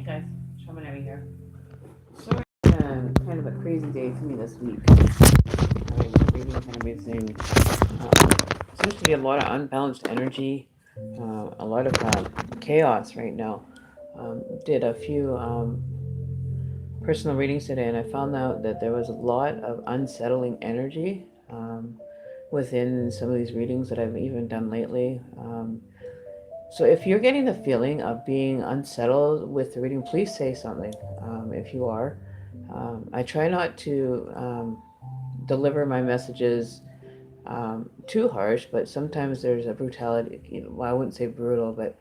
guys, Shamanari here. So it's kind of a crazy day for me this week. I'm reading and everything. Seems to be a lot of unbalanced energy, a lot of chaos right now. Did a few personal readings today, and I found out that there was a lot of unsettling energy within some of these readings that I've even done lately. So if you're getting the feeling of being unsettled with the reading, please say something. If you are, I try not to deliver my messages too harsh, but sometimes there's a brutality. Well, I wouldn't say brutal, but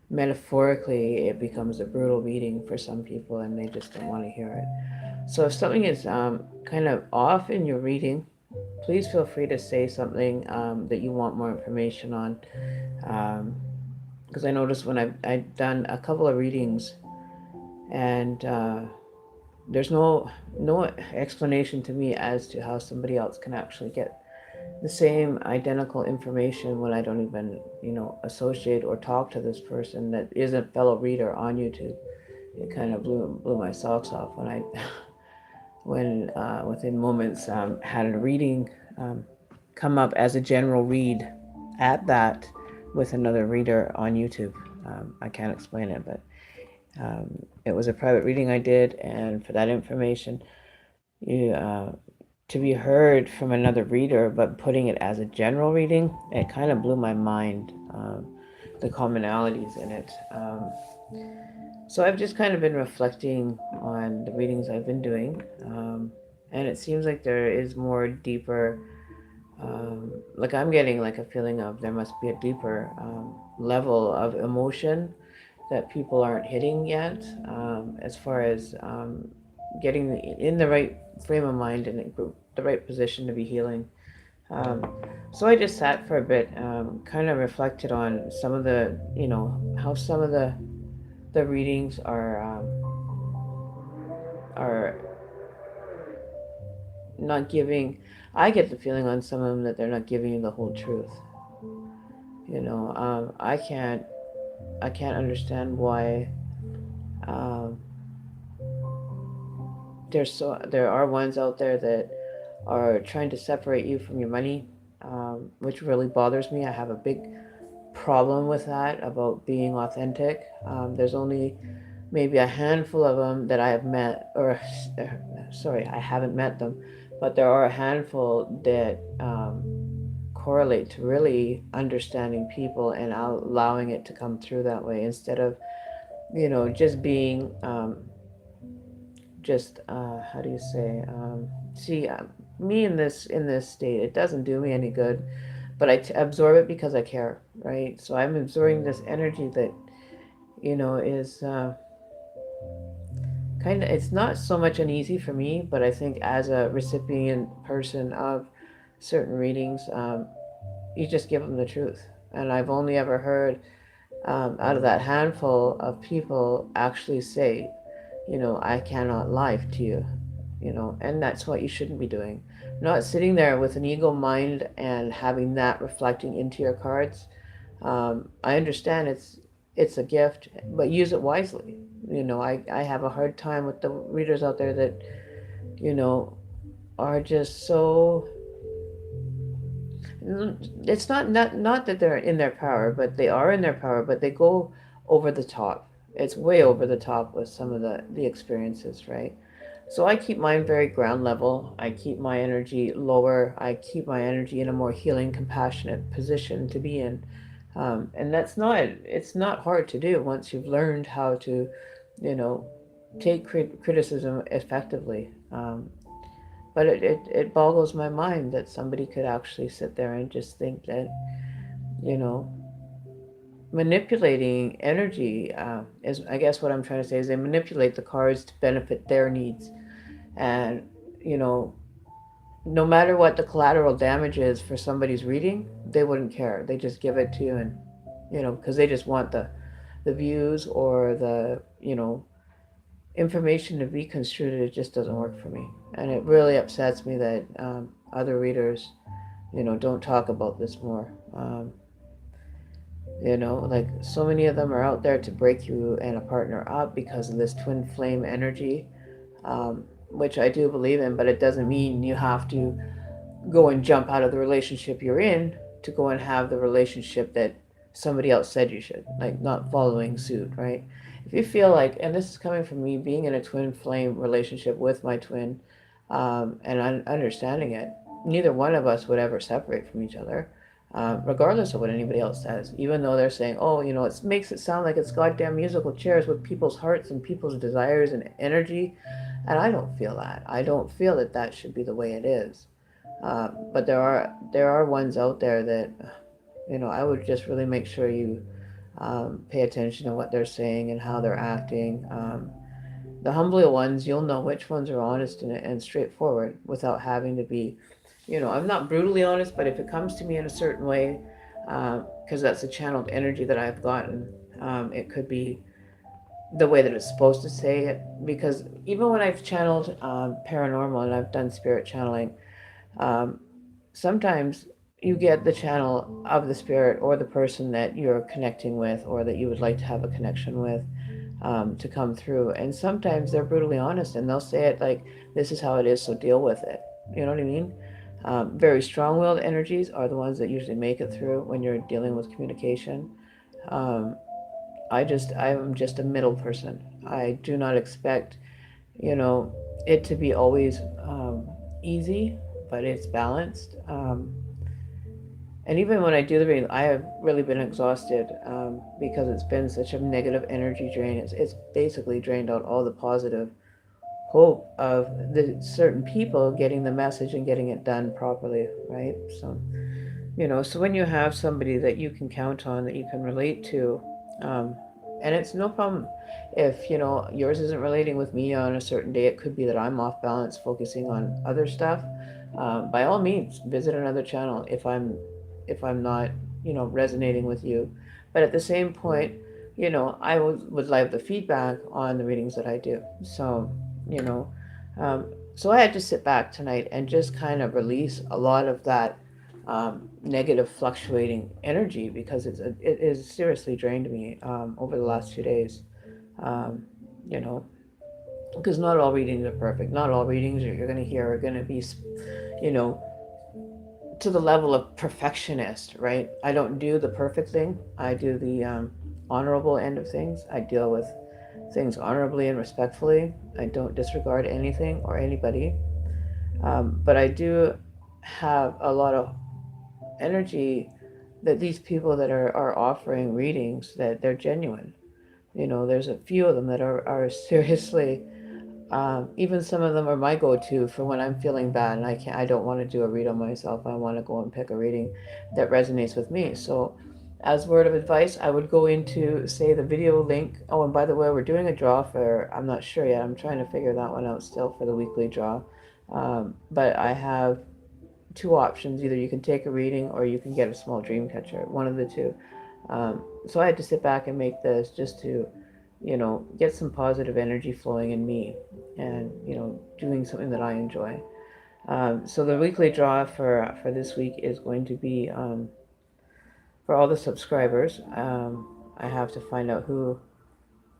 metaphorically, it becomes a brutal reading for some people, and they just don't want to hear it. So if something is kind of off in your reading, please feel free to say something that you want more information on. Um, because I noticed when I've done a couple of readings and there's no explanation to me as to how somebody else can actually get the same identical information when I don't even associate or talk to this person that is a fellow reader on YouTube. It kind of blew my socks off when I when within moments had a reading come up as a general read at that with another reader on YouTube. I can't explain it, but it was a private reading I did, and for that information, you to be heard from another reader, but putting it as a general reading, it kind of blew my mind. The commonalities in it. So I've just kind of been reflecting on the readings I've been doing, and it seems like there is more deeper. Like I'm getting like a feeling of there must be a deeper level of emotion that people aren't hitting yet, as far as getting in the right frame of mind and the right position to be healing. Um, so I just sat for a bit, kind of reflected on some of the, how some of the readings are not giving. I get the feeling on some of them that they're not giving you the whole truth. I can't understand why um, there are ones out there that are trying to separate you from your money, which really bothers me. I have a big problem with that about being authentic. There's only maybe a handful of them that I have met, or sorry, I haven't met them, but there are a handful that correlate to really understanding people and allowing it to come through that way instead of just being just how do you say see me in this state, it doesn't do me any good, but absorb it because I care, right? So I'm absorbing this energy that is kind of, it's not so much uneasy for me, but I think as a recipient person of certain readings, you just give them the truth. And I've only ever heard out of that handful of people actually say, I cannot lie to you, and that's what you shouldn't be doing. Not sitting there with an ego mind and having that reflecting into your cards. I understand it's a gift, but use it wisely. I have a hard time with the readers out there that, you know, are just so. It's not that they're in their power, but they are in their power, but they go over the top. It's way over the top with some of the experiences, right? So I keep mine very ground level. I keep my energy lower. I keep my energy in a more healing, compassionate position to be in. And it's not hard to do once you've learned how to, you know, take criticism effectively. But it boggles my mind that somebody could actually sit there and just think that, you know, manipulating energy is, I guess what I'm trying to say is they manipulate the cards to benefit their needs. And, you know, no matter what the collateral damage is for somebody's reading, they wouldn't care. They just give it to you, and, because they just want the views or the, information to be construed. It just doesn't work for me. And it really upsets me that other readers, don't talk about this more. Like so many of them are out there to break you and a partner up because of this twin flame energy, which I do believe in, but it doesn't mean you have to go and jump out of the relationship you're in to go and have the relationship that somebody else said you should, like not following suit, right? If you feel like, and this is coming from me being in a twin flame relationship with my twin, and understanding it, neither one of us would ever separate from each other, regardless of what anybody else says. Even though they're saying, "Oh, it makes it sound like it's goddamn musical chairs with people's hearts and people's desires and energy," and I don't feel that. I don't feel that that should be the way it is. But there are ones out there that I would just really make sure you pay attention to what they're saying and how they're acting. The humbler ones, you'll know which ones are honest and straightforward without having to be, I'm not brutally honest, but if it comes to me in a certain way, because that's a channeled energy that I've gotten, it could be the way that it's supposed to say it. Because even when I've channeled paranormal and I've done spirit channeling, um, sometimes you get the channel of the spirit or the person that you're connecting with or that you would like to have a connection with, to come through. And sometimes they're brutally honest and they'll say it like, this is how it is, so deal with it. You know what I mean? Very strong willed energies are the ones that usually make it through when you're dealing with communication. Um, I'm just a middle person. I do not expect, you know, it to be always easy, but it's balanced. And even when I do the reading, I have really been exhausted, because it's been such a negative energy drain. It's basically drained out all the positive hope of the certain people getting the message and getting it done properly, right? So when you have somebody that you can count on, that you can relate to, um, and it's no problem if, yours isn't relating with me on a certain day. It could be that I'm off balance focusing on other stuff. By all means, visit another channel if I'm not, resonating with you. But at the same point, I would like the feedback on the readings that I do. You know, so I had to sit back tonight and just kind of release a lot of that negative fluctuating energy, because it is seriously drained me over the last 2 days. Um, you know, because not all readings are perfect. Not all readings you're going to hear are going to be, you know, to the level of perfectionist, right? I don't do the perfect thing. I do the honorable end of things. I deal with things honorably and respectfully. I don't disregard anything or anybody. But I do have a lot of energy that these people that are offering readings, that they're genuine. There's a few of them that are seriously, even some of them are my go-to for when I'm feeling bad and I don't want to do a read on myself. I want to go and pick a reading that resonates with me. So as word of advice, I would go into, say, the video link. Oh, and by the way, we're doing a draw for, I'm not sure yet. I'm trying to figure that one out still for the weekly draw. But I have two options. Either you can take a reading or you can get a small dream catcher, one of the two. So I had to sit back and make this just to, get some positive energy flowing in me and, doing something that I enjoy. So the weekly draw for this week is going to be, for all the subscribers. I have to find out who.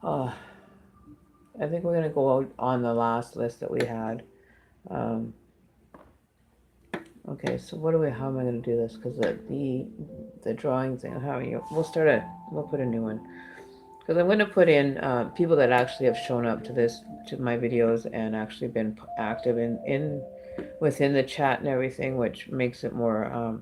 Oh, I think we're going to go out on the last list that we had. Um, Okay, so how am I going to do this? Because the drawing thing, we'll put a new one. Because I'm going to put in people that actually have shown up to my videos and actually been active within the chat and everything, which makes it more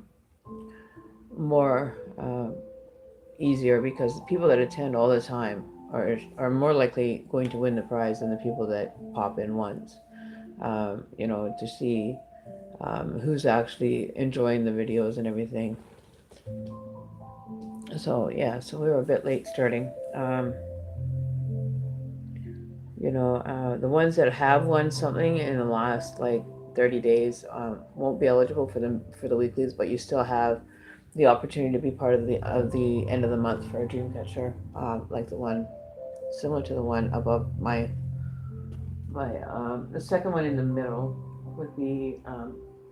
easier, because the people that attend all the time are more likely going to win the prize than the people that pop in once. To see who's actually enjoying the videos and everything. So yeah, so we were a bit late starting. The ones that have won something in the last like 30 days won't be eligible for the weeklies, but you still have the opportunity to be part of the end of the month for a dream catcher, like the one similar to the one above my the second one in the middle would be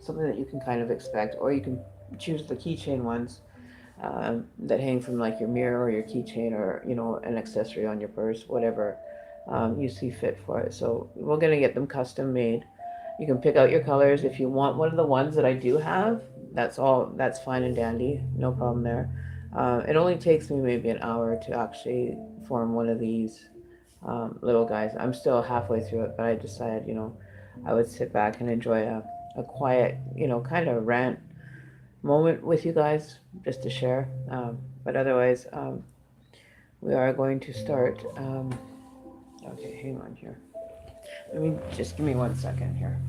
something that you can kind of expect, or you can choose the keychain ones. that hang from like your mirror or your keychain, or an accessory on your purse, whatever you see fit for it. So we're gonna get them custom made. You can pick out your colors if you want one of the ones that I do have. That's fine and dandy, no problem there. It only takes me maybe an hour to actually form one of these little guys. I'm still halfway through it, but I decided, I would sit back and enjoy a quiet, kind of rant moment with you guys just to share. But otherwise, we are going to start. Okay, hang on here. Let me just give me 1 second here.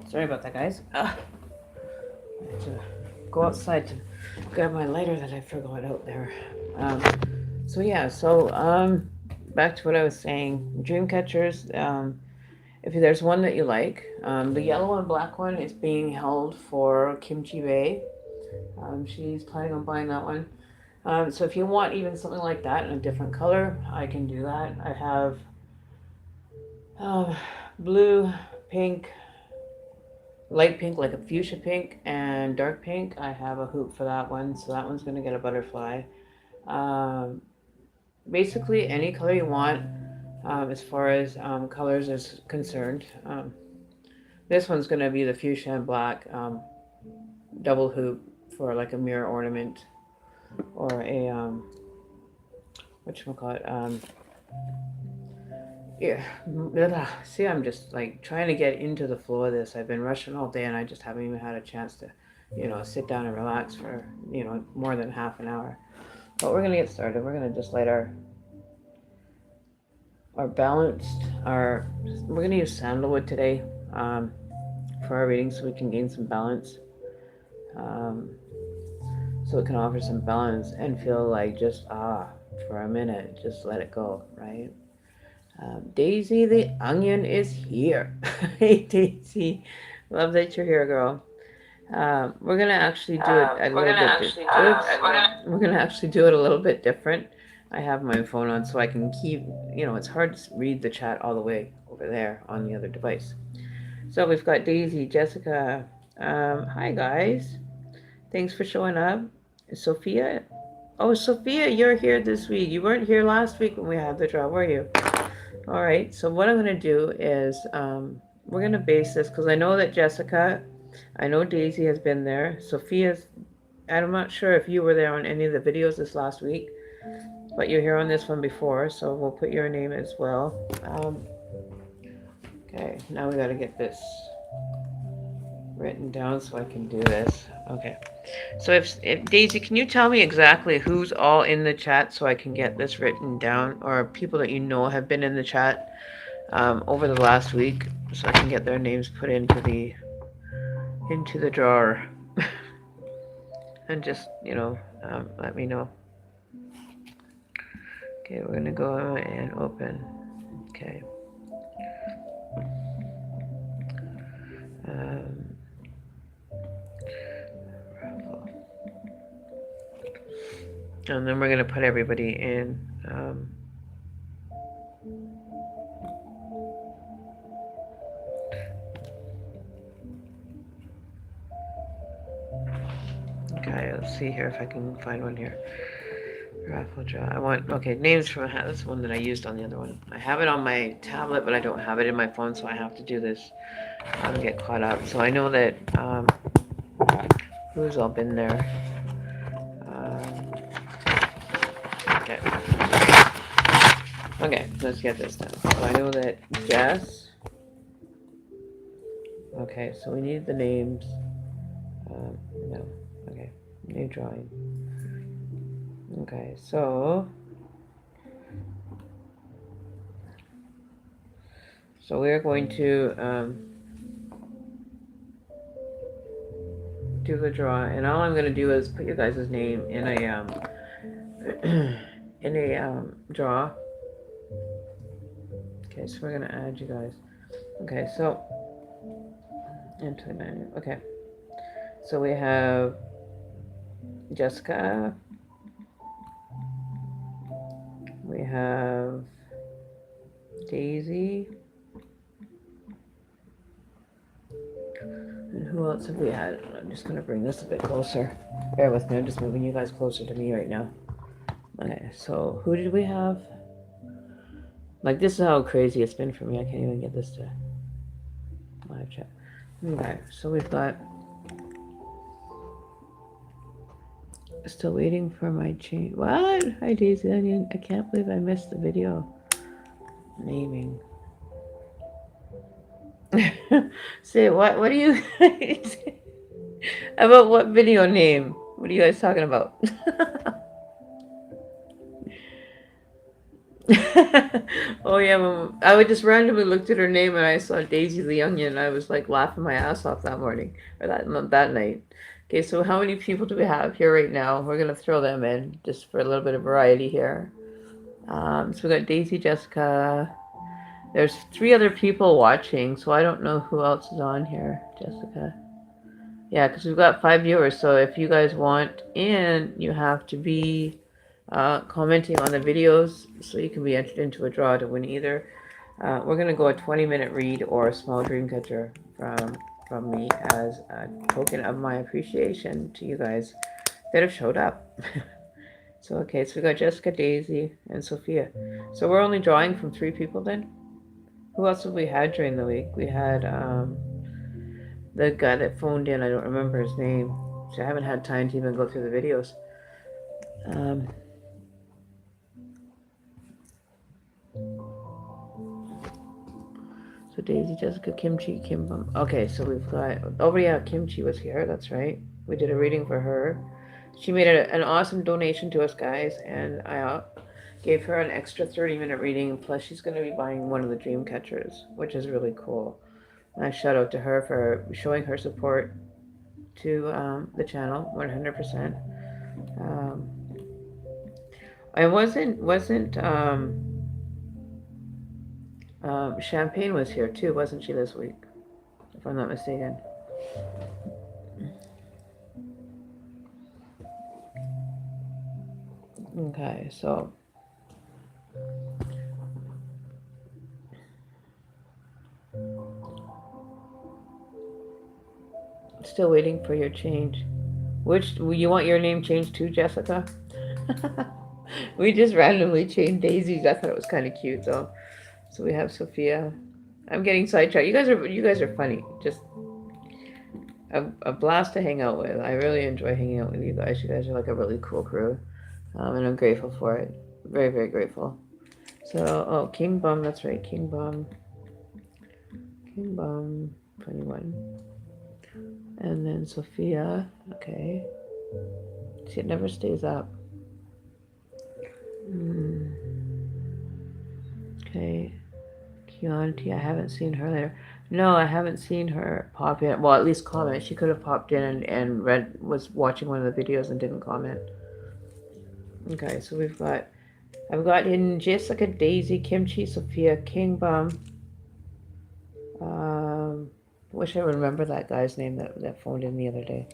Sorry about that, guys. I had to go outside to grab my lighter that I forgot out there. Back to what I was saying. Dream catchers. If there's one that you like, the yellow and black one is being held for Kimchi Bay. She's planning on buying that one. So if you want even something like that in a different color, I can do that. I have blue, pink, light pink, like a fuchsia pink, and dark pink. I have a hoop for that one, so that one's going to get a butterfly. Um, Basically, any color you want as far as colors is concerned. This one's going to be the fuchsia and black double hoop for like a mirror ornament, or a whatchamacallit, yeah. See, I'm just like trying to get into the flow of this. I've been rushing all day and I just haven't even had a chance to, sit down and relax for, more than half an hour. But we're gonna get started. We're gonna just light our balanced, we're gonna use sandalwood today for our reading, so we can gain some balance. So it can offer some balance and feel like just for a minute, just let it go, right? Daisy the onion is here. Hey Daisy, love that you're here, girl. We're gonna actually do it a little bit. We're gonna actually do it a little bit different. I have my phone on so I can keep. It's hard to read the chat all the way over there on the other device. So we've got Daisy, Jessica. Hi guys, thanks for showing up. Sophia. Oh, Sophia, you're here this week. You weren't here last week when we had the draw, were you? All right, so what I'm going to do is we're going to base this, because I know that Jessica, I know Daisy has been there. Sophia's, I'm not sure if you were there on any of the videos this last week, but you're here on this one before, so we'll put your name as well. Okay, now we got to get this written down so I can do this. Okay, so if Daisy, can you tell me exactly who's all in the chat so I can get this written down, or people that have been in the chat over the last week, so I can get their names put into the drawer. And just let me know. Okay, we're gonna go and open. Okay. And then we're going to put everybody in. Okay, let's see here if I can find one here. Raffle draw. Names from that's the one that I used on the other one. I have it on my tablet, but I don't have it in my phone, so I have to do this and get caught up. So I know that who's all been there. Okay, let's get this done. So I know that Jess. Okay, so we need the names. No. Okay, new drawing. Okay, so we're going to do the draw, and all I'm going to do is put your guys' name in a draw. Okay, so we're gonna add you guys. Okay, so into the menu. Okay, so we have Jessica. We have Daisy. And who else have we had? I'm just gonna bring this a bit closer. Bear with me, I'm just moving you guys closer to me right now. Okay, so who did we have? Like, this is how crazy it's been for me. I can't even get this to live chat. Okay, so we've got... Still waiting for my change. What? Hi, Daisy Onion. I can't believe I missed the video. Naming. Say what? What do you... About what video name? What are you guys talking about? Oh yeah, I would just randomly looked at her name and I saw Daisy the Onion and I was like laughing my ass off that morning or that night. Okay, so how many people do we have here right now? We're gonna throw them in just for a little bit of variety here. So we got Daisy, Jessica. There's 3 other people watching, so I don't know who else is on here. Jessica. Yeah, because we've got 5 viewers, so if you guys want in, you have to be commenting on the videos so you can be entered into a draw to win either. We're going to go a 20-minute read or a small dream catcher from me as a token of my appreciation to you guys that have showed up. So, okay, so we got Jessica, Daisy, and Sophia. So we're only drawing from 3 people then? Who else have we had during the week? We had the guy that phoned in. I don't remember his name. So I haven't had time to even go through the videos. So Daisy, Jessica, Kimchi, Kimbum. Okay, so we've got... Oh, yeah, Kimchi was here. That's right. We did a reading for her. She made an awesome donation to us, guys. And I gave her an extra 30-minute reading. Plus, she's going to be buying one of the dream catchers, which is really cool. Nice shout out to her for showing her support to the channel, 100%. I wasn't Champagne was here too, wasn't she, this week? If I'm not mistaken. Okay, so still waiting for your change. Which you want your name changed to, Jessica? We just randomly changed Daisy's. I thought it was kind of cute though. So we have Sophia. I'm getting sidetracked. You guys are funny. Just a blast to hang out with. I really enjoy hanging out with you guys. You guys are like a really cool crew, and I'm grateful for it. Very, very grateful. So, oh, King Bum. That's right, King Bum. King Bum 21. And then Sophia. Okay. See, it never stays up. Okay. Chianti, I haven't seen her there. No, I haven't seen her pop in. Well, at least comment. She could have popped in and was watching one of the videos and didn't comment. Okay, so I've got in Jessica, Daisy, Kimchi, Sophia, King Bum. Wish I would remember that guy's name that phoned in the other day.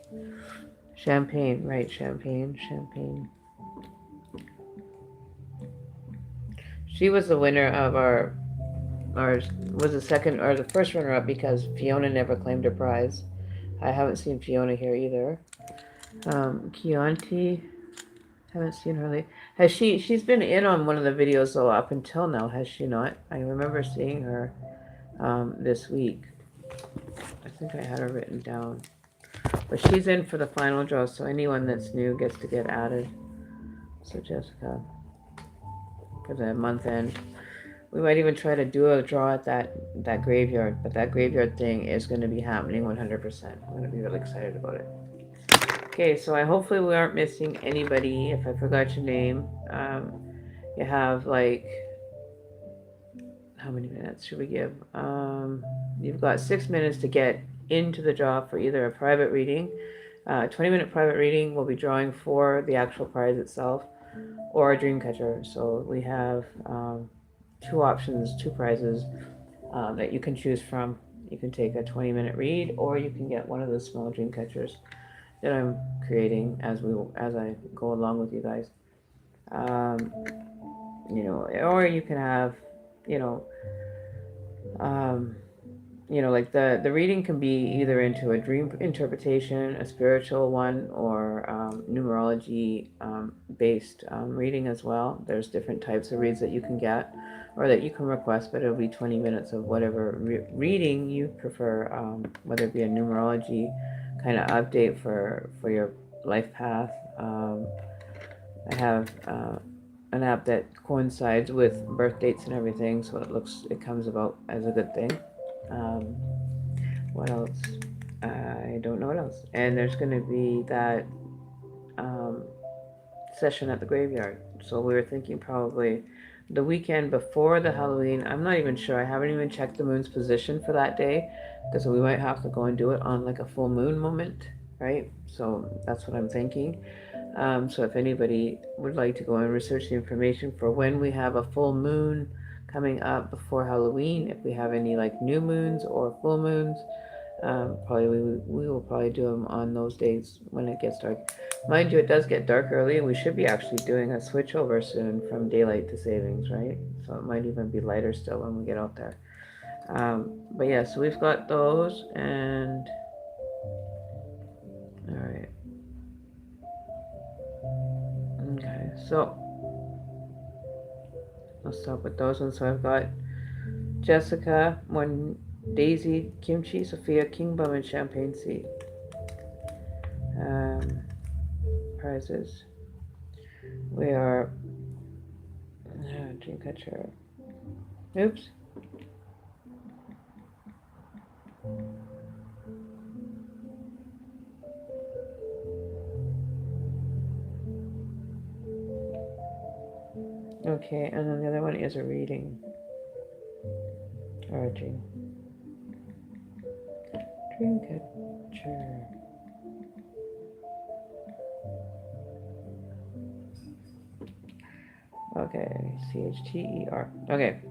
Champagne, right, Champagne. She was the winner of was the second or the first runner up because Fiona never claimed her prize. I haven't seen Fiona here either. Chianti, haven't seen her lately. Has she's been in on one of the videos though up until now, has she not? I remember seeing her this week. I think I had her written down. But she's in for the final draw, so anyone that's new gets to get added. So Jessica, for the month end. We might even try to do a draw at that graveyard, but that graveyard thing is going to be happening 100%. I'm going to be really excited about it. Okay, so hopefully we aren't missing anybody. If I forgot your name, you have like, how many minutes should we give? You've got 6 minutes to get into the draw for either a private reading. 20-minute private reading. We'll be drawing for the actual prize itself. or a dream catcher. So we have two options, two prizes that you can choose from. You can take a 20-minute read, or you can get one of the small dream catchers that I'm creating as I go along with you guys. Um, or you can have, you know, um, like the reading can be either into a dream interpretation, a spiritual one, or numerology based reading as well. There's different types of reads that you can get or that you can request, but it'll be 20 minutes of whatever reading you prefer, whether it be a numerology kind of update for your life path. I have an app that coincides with birth dates and everything, so it comes about as a good thing. Um, what else? I don't know what else. And there's going to be that um, session at the graveyard. So we were thinking probably the weekend before the Halloween. I'm not even sure. I haven't even checked the moon's position for that day because we might have to go and do it on like a full moon moment, right? So that's what I'm thinking. So if anybody would like to go and research the information for when we have a full moon coming up before Halloween, if we have any like new moons or full moons, probably we will probably do them on those days when it gets dark. Mind you, it does get dark early, and we should be actually doing a switchover soon from daylight to savings, right? So it might even be lighter still when we get out there. But yeah, so we've got those, and all right. Okay, so I'll stop with those ones. So I've got Jessica, one Daisy, Kimchi, Sophia, King Bum, and Champagne Sea. Prizes. We are Dreamcatcher. Oops. Okay, and then the other one is a reading. Or a Dreamcatcher. Okay, CHTER. Okay.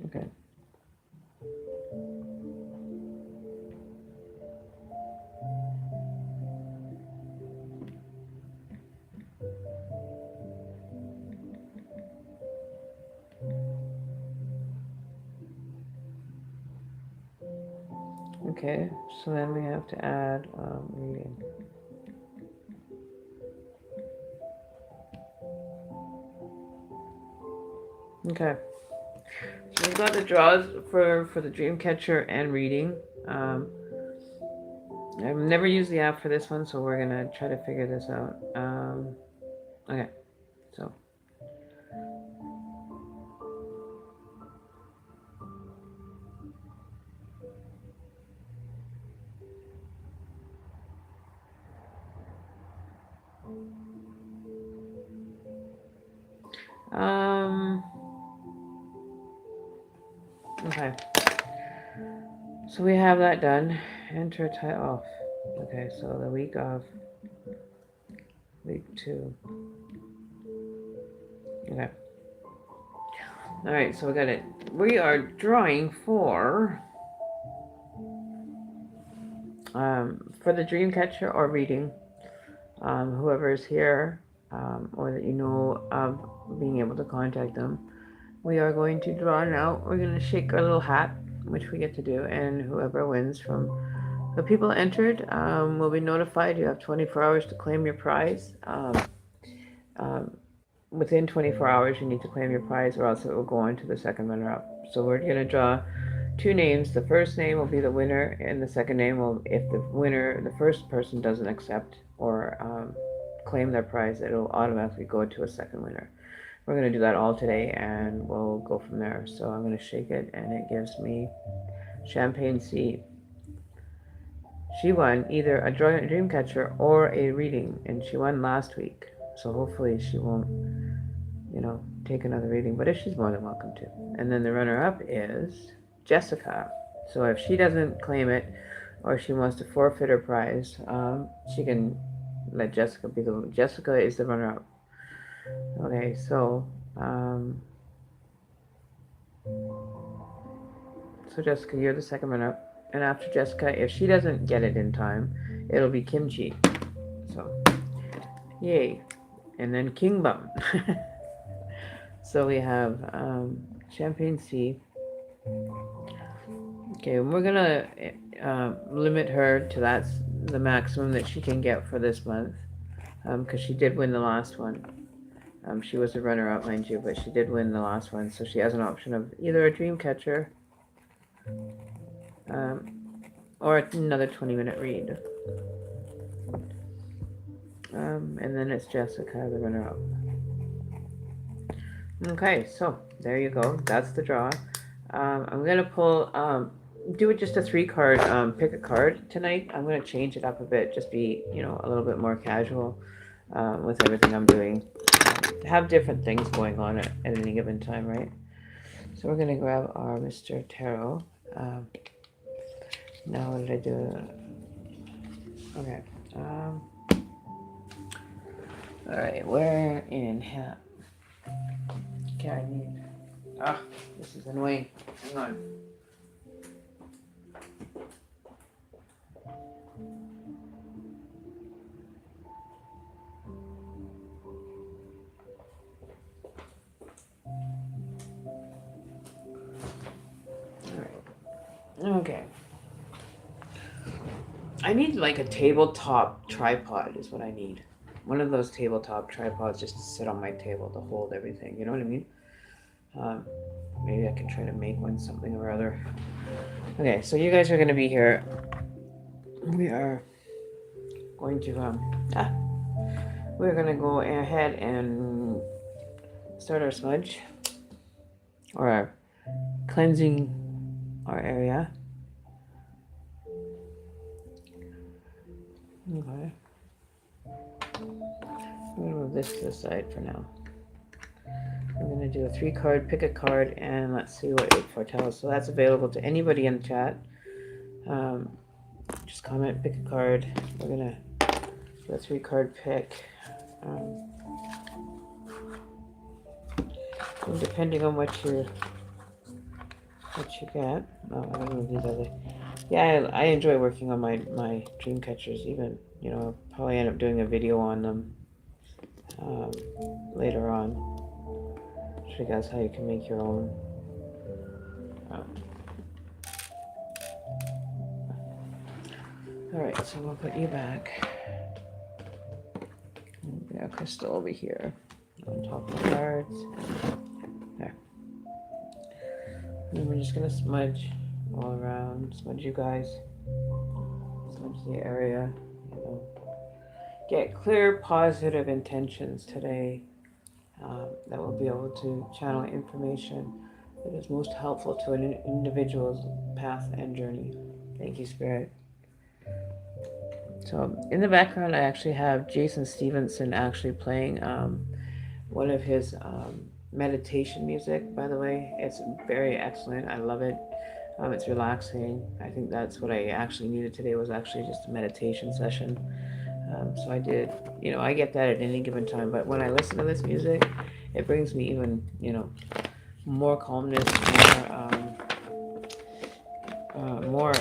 Okay. Okay, so then we have to add reading. Okay. So we've got the draws for the Dreamcatcher and reading. I've never used the app for this one, so we're gonna try to figure this out. Okay, so. Okay. So we have that done. Enter tie off. Okay, so the week of week 2. Okay. All right, so we got it. We are drawing for the dream catcher or reading. Whoever is here, or that you know of being able to contact them. We are going to draw now. We're going to shake our little hat, which we get to do, and whoever wins from the people entered will be notified. You have 24 hours to claim your prize. Within 24 hours, you need to claim your prize, or else it will go on to the second runner-up. So we're going to draw 2 names. The first name will be the winner, and the second name will, if the first person doesn't accept or claim their prize, it'll automatically go to a second winner. We're going to do that all today, and we'll go from there. So I'm going to shake it, and it gives me Champagne Sea. She won either a dream catcher or a reading, and she won last week. So hopefully she won't, take another reading. But if she's more than welcome to. And then the runner-up is Jessica. So if she doesn't claim it, or she wants to forfeit her prize, she can let Jessica be the one. Jessica is the runner-up. Okay, so so Jessica, you're the second runner-up. And after Jessica, if she doesn't get it in time, it'll be Kimchi. So, yay. And then King Bum. So we have Champagne C. Okay, and we're gonna limit her to that's the maximum that she can get for this month, because she did win the last one. She was a runner-up, mind you, but she did win the last one, so she has an option of either a dream catcher or another 20-minute read. And then it's Jessica, the runner-up. Okay, so there you go. That's the draw. I'm gonna pull. Do it just a 3-card. Pick a card tonight. I'm gonna change it up a bit. Just be, a little bit more casual with everything I'm doing. Have different things going on at any given time, right? So we're gonna grab our Mr. Tarot. Now what did I do? Okay. All right. Where in hell? Okay, I need. This is annoying. Hang on. Okay. I need like a tabletop tripod is what I need. One of those tabletop tripods just to sit on my table to hold everything. You know what I mean? Maybe I can try to make one something or other. Okay, so you guys are going to be here. We are going to we're going to go ahead and start our smudge or our cleansing our area. Okay. I'm going to move this to the side for now. I'm going to do a 3-card, pick a card, and let's see what it foretells. So that's available to anybody in the chat. Just comment, pick a card. We're going to do a 3-card pick. And depending on what you get. Oh, I don't know these other. Yeah, I enjoy working on my dream catchers. Even, I'll probably end up doing a video on them later on. Show you guys how you can make your own. All right, so we'll put you back. We got crystal over here on top of the cards. There. And we're just gonna smudge all around. Smudge you guys. Smudge the area. Get clear, positive intentions today that will be able to channel information that is most helpful to an individual's path and journey. Thank you, Spirit. So in the background, I actually have Jason Stevenson actually playing one of his meditation music, by the way. It's very excellent. I love it. It's relaxing. I think that's what I actually needed today, was actually just a meditation session. So I did, I get that at any given time, but when I listen to this music, it brings me even, more calmness, more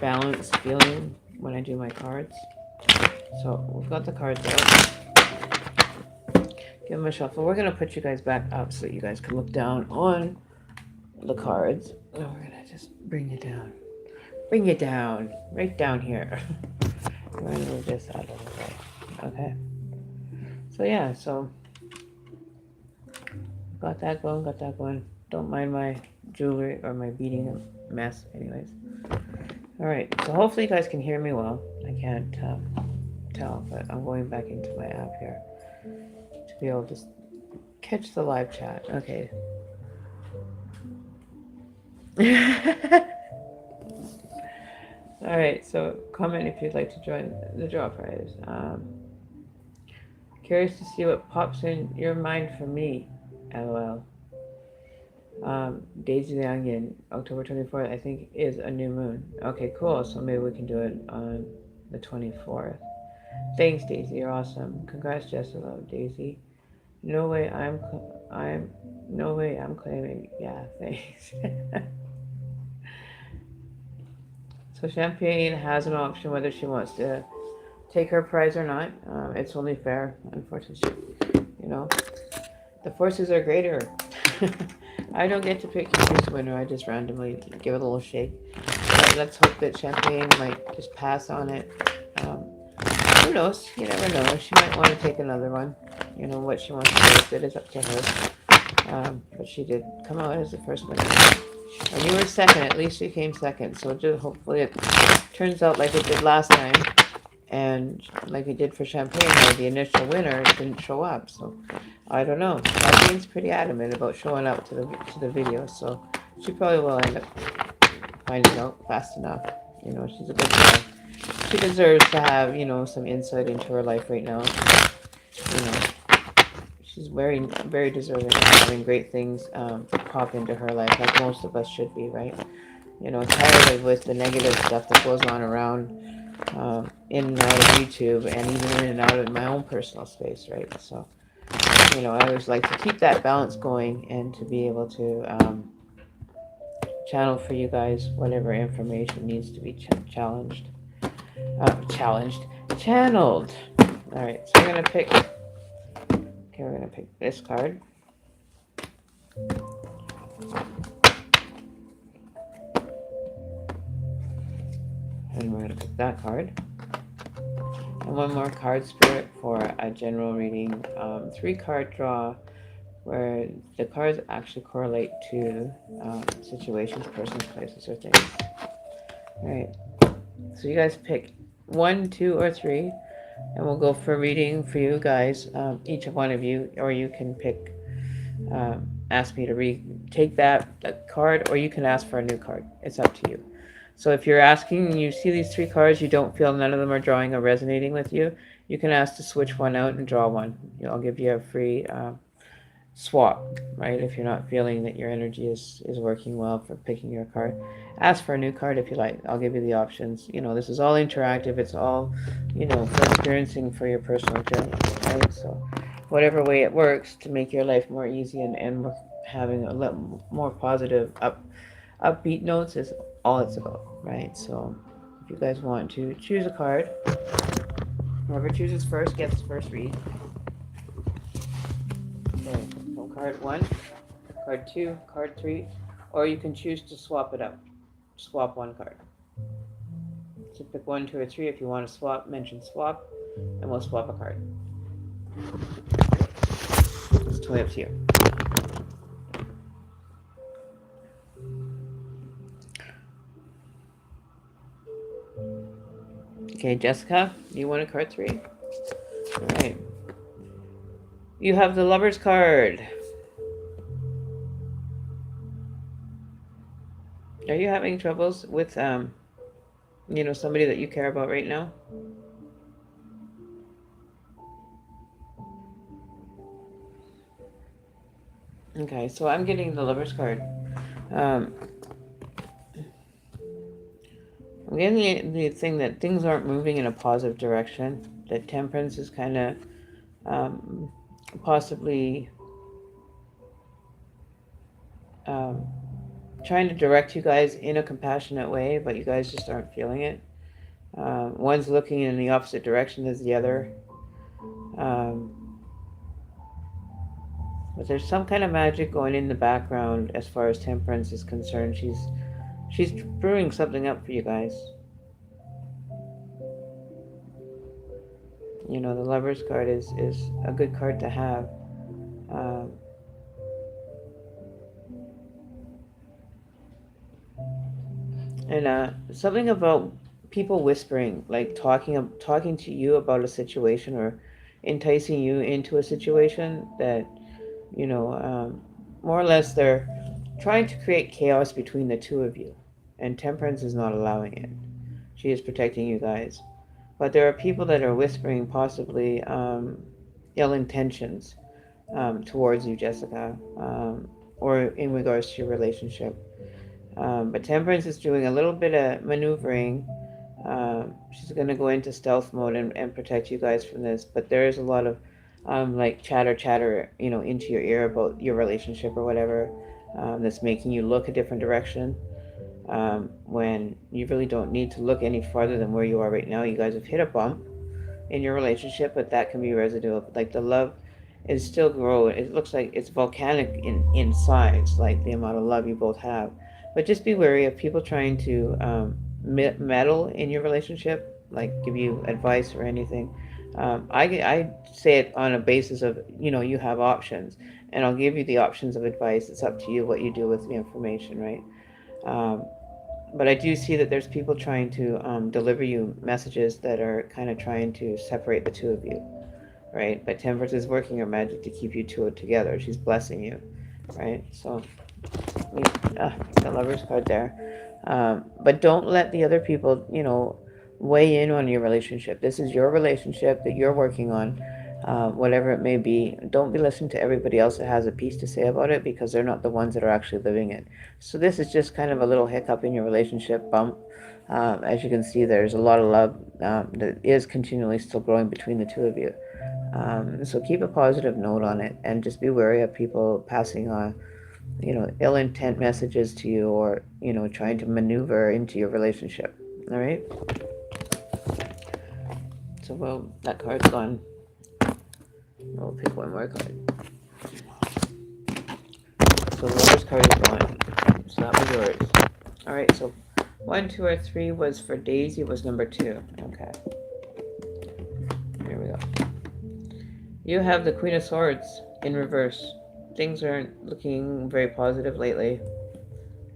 balanced feeling when I do my cards. So we've got the cards out. Give them a shuffle. We're going to put you guys back up so that you guys can look down on the cards. And we're going to just bring you down. Bring you down. Right down here. We're going to move this out of the way. Okay. So yeah, got that going. Don't mind my jewelry or my beading mess anyways. Alright, so hopefully you guys can hear me well. I can't tell, but I'm going back into my app here to be able to catch the live chat. Okay. Alright, so comment if you'd like to join the draw prize. Curious to see what pops in your mind for me. LOL. Daisy the Onion, October 24th, I think, is a new moon. Okay, cool. So maybe we can do it on the 24th. Thanks, Daisy. You're awesome. Congrats, Jessica. Daisy. No way I'm, no way I'm claiming. Yeah, thanks. So Champagne has an option whether she wants to take her prize or not. It's only fair, unfortunately. You know, the forces are greater. I don't get to pick who's winner. I just randomly give it a little shake. But let's hope that Champagne might just pass on it. Um, who knows? You never know. She might want to take another one. You know what she wants to do with it is up to her. But she did come out as the first winner. And you were second. At least you came second. So just hopefully it turns out like it did last time. And like it did for Champagne, where the initial winner didn't show up. So I don't know. Champagne's pretty adamant about showing up to the video. So she probably will end up finding out fast enough. You know, she's a good girl. She deserves to have, some insight into her life right now. You know, she's very, very deserving of having great things pop into her life, like most of us should be, right? Tired of with the negative stuff that goes on around in and out of YouTube and even in and out of my own personal space, right? So, I always like to keep that balance going and to be able to channel for you guys whatever information needs to be channeled. All right, so we're gonna pick. Okay, we're gonna pick this card. And we're gonna pick that card. And one more card spirit for a general reading. 3-card draw where the cards actually correlate to situations, persons, places, or things. All right. So you guys pick 1, 2, or 3, and we'll go for reading for you guys, each one of you, or you can pick, ask me to take that card, or you can ask for a new card. It's up to you. So if you're asking and you see these 3 cards, you don't feel none of them are drawing or resonating with you, you can ask to switch one out and draw one. I'll give you a free swap, right? If you're not feeling that your energy is working well for picking your card, ask for a new card if you like. I'll give you the options. This is all interactive. It's all, for experiencing for your personal journey, right? So whatever way it works to make your life more easy and having a lot more positive upbeat notes is all it's about, right? So if you guys want to choose a card, whoever chooses first gets first read. Okay, from card 1, card 2, card 3, or you can choose to swap it up. Swap one card. So pick 1, 2, or 3. If you want to swap, mention swap, and we'll swap a card. It's totally up to you. Okay, Jessica, you want a card 3? All right. You have the Lover's card. Are you having troubles with, somebody that you care about right now? Okay, so I'm getting the Lover's card. I'm getting the thing that things aren't moving in a positive direction. That Temperance is kind of possibly trying to direct you guys in a compassionate way, but you guys just aren't feeling it. One's looking in the opposite direction as the other. But there's some kind of magic going in the background as far as Temperance is concerned. She's brewing something up for you guys. The Lover's card is a good card to have. And something about people whispering, like talking to you about a situation or enticing you into a situation that, more or less they're trying to create chaos between the two of you. And Temperance is not allowing it. She is protecting you guys. But there are people that are whispering possibly ill intentions towards you, Jessica. or in regards to your relationship. But Temperance is doing a little bit of maneuvering. She's going to go into stealth mode and protect you guys from this. But there is a lot of like chatter, into your ear about your relationship or whatever, that's making you look a different direction. When you really don't need to look any farther than where you are right now. You guys have hit a bump in your relationship, but that can be residual. Like the love is still growing. It looks like it's volcanic in size, like the amount of love you both have. But just be wary of people trying to meddle in your relationship, like give you advice or anything. I say it on a basis of, you have options, and I'll give you the options of advice. It's up to you what you do with the information, right? Um, but I do see that there's people trying to deliver you messages that are kind of trying to separate the two of you, right? But Temperance is working her magic to keep you two together. She's blessing you, right? So, the Lover's card there. But don't let the other people, weigh in on your relationship. This is your relationship that you're working on, whatever it may be. Don't be listening to everybody else that has a piece to say about it, because they're not the ones that are actually living it. So this is just kind of a little hiccup in your relationship bump. As you can see, there's a lot of love that is continually still growing between the two of you. So keep a positive note on it, and just be wary of people passing on, ill intent messages to you, or, trying to maneuver into your relationship. All right. So, well, that card's gone. We'll pick one more card. So the Lover's card is gone. So that was yours. All right. So 1, 2, or 3 was for Daisy. Was number 2. Okay. Here we go. You have the Queen of Swords in reverse. Things aren't looking very positive lately.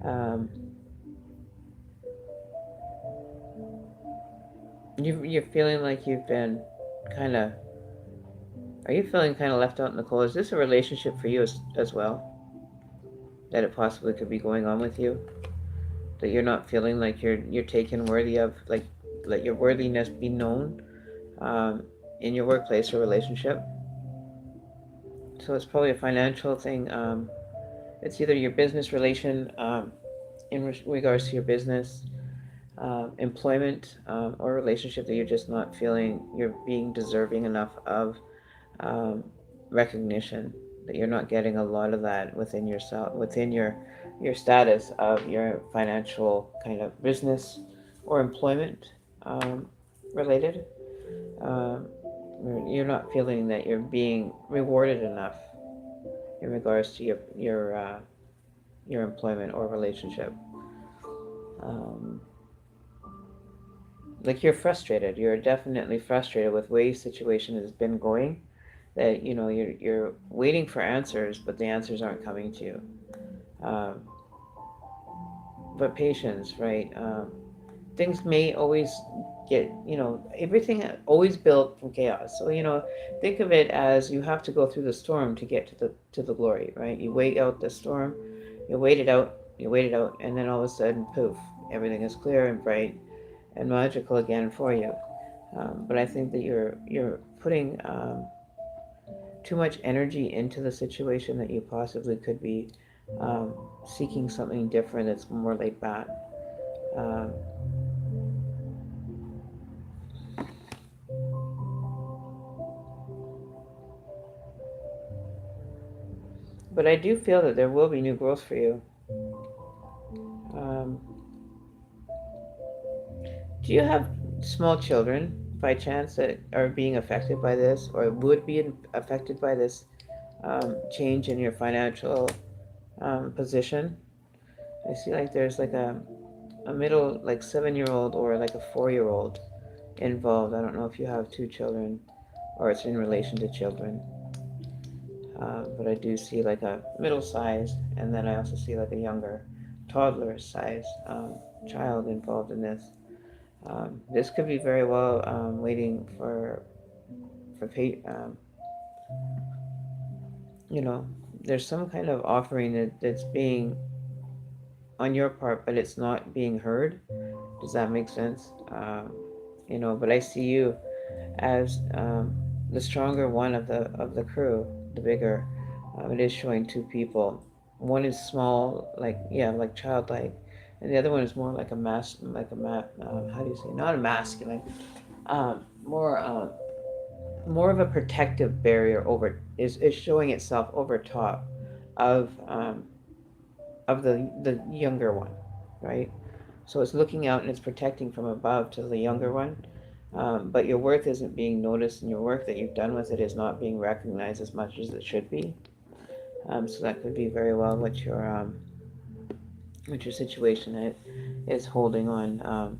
Um, you're feeling like you've been kind of. Are you feeling kind of left out in the cold? Is this a relationship for you as well? That it possibly could be going on with you? That you're not feeling like you're taken worthy of, like let your worthiness be known, um, in your workplace or relationship. So it's probably a financial thing. It's either your business relation, in regards to your business, employment, or relationship that you're just not feeling you're being deserving enough of, um, recognition. That you're not getting a lot of that within yourself, within your status of your financial kind of business or employment, related. Um, you're not feeling that you're being rewarded enough in regards to your employment or relationship. Um, like you're frustrated. You're definitely frustrated with the way situation has been going. That you're waiting for answers, but the answers aren't coming to you. Um, but patience, right? Things may always get, everything always built from chaos. So think of it as you have to go through the storm to get to the glory, right? You wait out the storm, you wait it out, and then all of a sudden, poof, everything is clear and bright and magical again for you. But I think that you're putting too much energy into the situation, that you possibly could be um, seeking something different that's more laid back. Um, but I do feel that there will be new growth for you. Um, do you have small children by chance that are being affected by this, or would be affected by this change in your financial position? I see like there's like a middle, like 7-year-old or like a 4-year-old involved. I don't know if you have 2 children or it's in relation to children. But I do see like a middle size, and then I also see like a younger toddler size child involved in this. This could be very well waiting for you know, there's some kind of offering that's being on your part, but it's not being heard. Does that make sense? But I see you as the stronger one of the crew, the bigger. It is showing 2 people. One is small, like, yeah, like childlike, and the other one is more like a how do you say, not a masculine, more more of a protective barrier over is showing itself over top of the younger one, right? So it's looking out and it's protecting from above to the younger one, but your worth isn't being noticed, and your work that you've done with it is not being recognized as much as it should be. So that could be very well what your situation is holding on.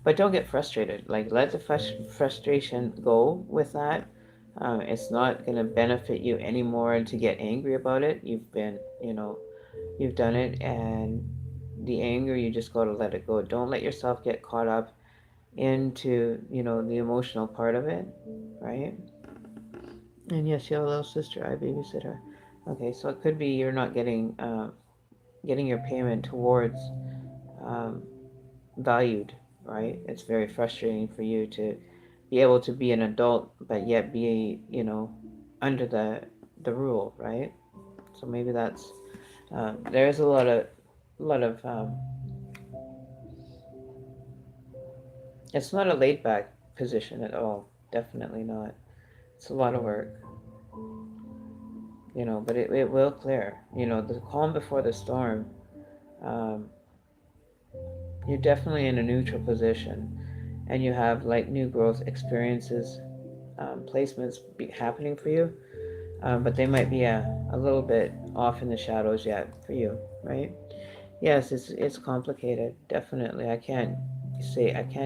But don't get frustrated. Like, let the frustration go with that. It's not going to benefit you anymore to get angry about it. You've been, you've done it, and the anger, you just got to let it go. Don't let yourself get caught up into, the emotional part of it, right? And yes, you have a little sister. I babysit her. Okay, so it could be you're not getting your payment towards um, valued, right? It's very frustrating for you to be able to be an adult but yet be, under the rule, right? So maybe that's there's a lot of it's not a laid back position at all. Definitely not. It's a lot of work, but it will clear. The calm before the storm. Um, you're definitely in a neutral position, and you have like new growth experiences, placements happening for you, but they might be a little bit off in the shadows yet for you, right? Yes, it's complicated. Definitely, I can't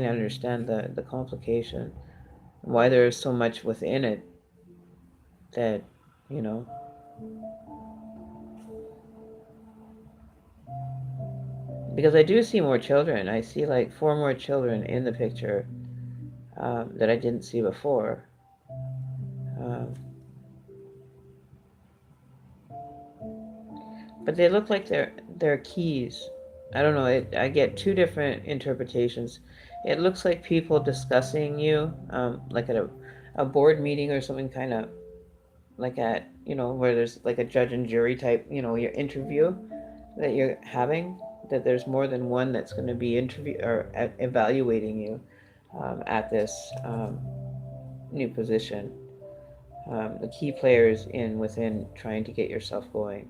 understand the complication, why there's so much within it that you know. Because I do see more children. I see like four more children in the picture that I didn't see before. Um, but they look like they're keys. I don't know. I get two different interpretations. It looks like people discussing you, like at a board meeting or something, kind of like at where there's like a judge and jury type, your interview that you're having. That there's more than one that's going to be interview or evaluating you at this new position. The key players in within trying to get yourself going.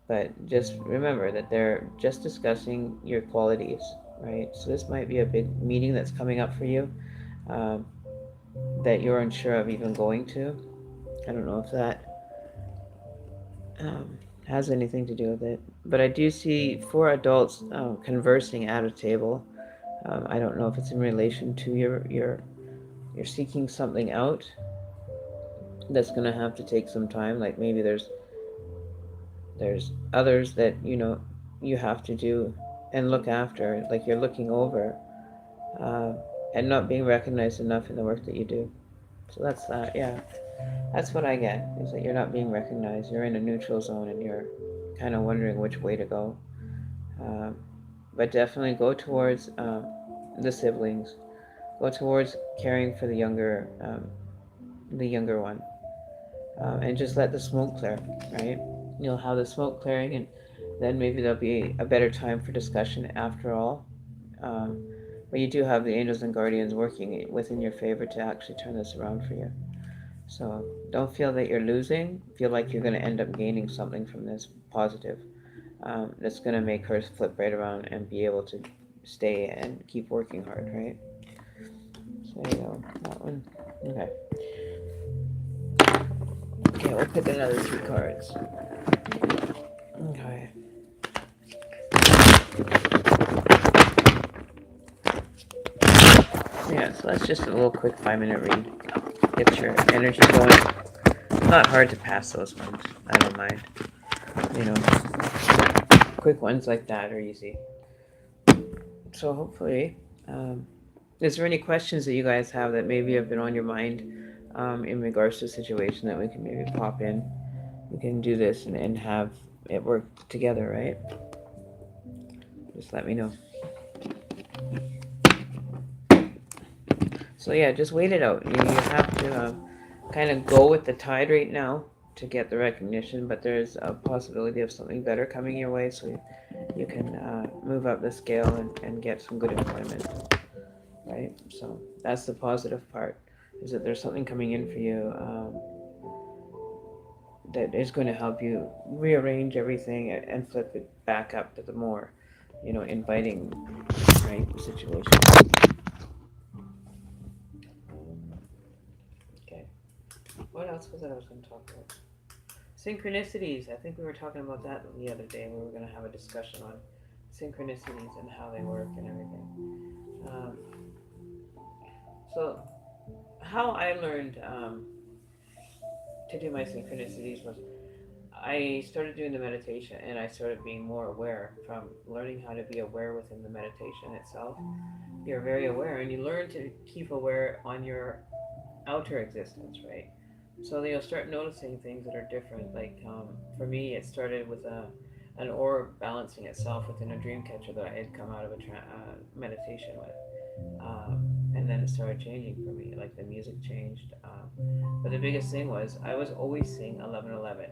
But just remember that they're just discussing your qualities, right? So this might be a big meeting that's coming up for you, um, that you're unsure of even going to. I don't know if that has anything to do with it. But I do see four adults conversing at a table. I don't know if it's in relation to you're seeking something out that's going to have to take some time. Like maybe there's others that you have to do and look after, like you're looking over, uh, and not being recognized enough in the work that you do. So that's that. Yeah, that's what I get, is that you're not being recognized. You're in a neutral zone and you're kind of wondering which way to go. um, but definitely go towards the siblings. Go towards caring for the younger one, and just let the smoke clear, right? You'll have the smoke clearing, and then maybe there'll be a better time for discussion after all. Um, but you do have the angels and guardians working within your favor to actually turn this around for you. So don't feel that you're losing. Feel like you're going to end up gaining something from this positive. That's going to make her flip right around and be able to stay and keep working hard, right? So there you go. That one. Okay. Okay, we'll pick another two cards. Okay. Yeah, so that's just a little quick 5-minute read. Get your energy going. Not hard to pass those ones. I don't mind. You know, quick ones like that are easy. So hopefully, is there any questions that you guys have that maybe have been on your mind in regards to the situation that we can maybe pop in? We can do this and have it work together, right? Just let me know. So yeah, just wait it out. You have to kind of go with the tide right now. to get the recognition, but there's a possibility of something better coming your way, so you can move up the scale and get some good employment, right? So that's the positive part, is that there's something coming in for you that is going to help you rearrange everything and flip it back up to the more, inviting, right, situation. Okay. What else was I was going to talk about? Synchronicities. I think we were talking about that the other day. We were going to have a discussion on synchronicities and how they work and everything. Um, so, how I learned to do my synchronicities was I started doing the meditation and I started being more aware from learning how to be aware within the meditation itself. You're very aware and you learn to keep aware on your outer existence, right? So you'll start noticing things that are different. Like for me, it started with an orb balancing itself within a dream catcher that I had come out of a meditation with. And then it started changing for me. Like the music changed. But the biggest thing was I was always seeing 1111.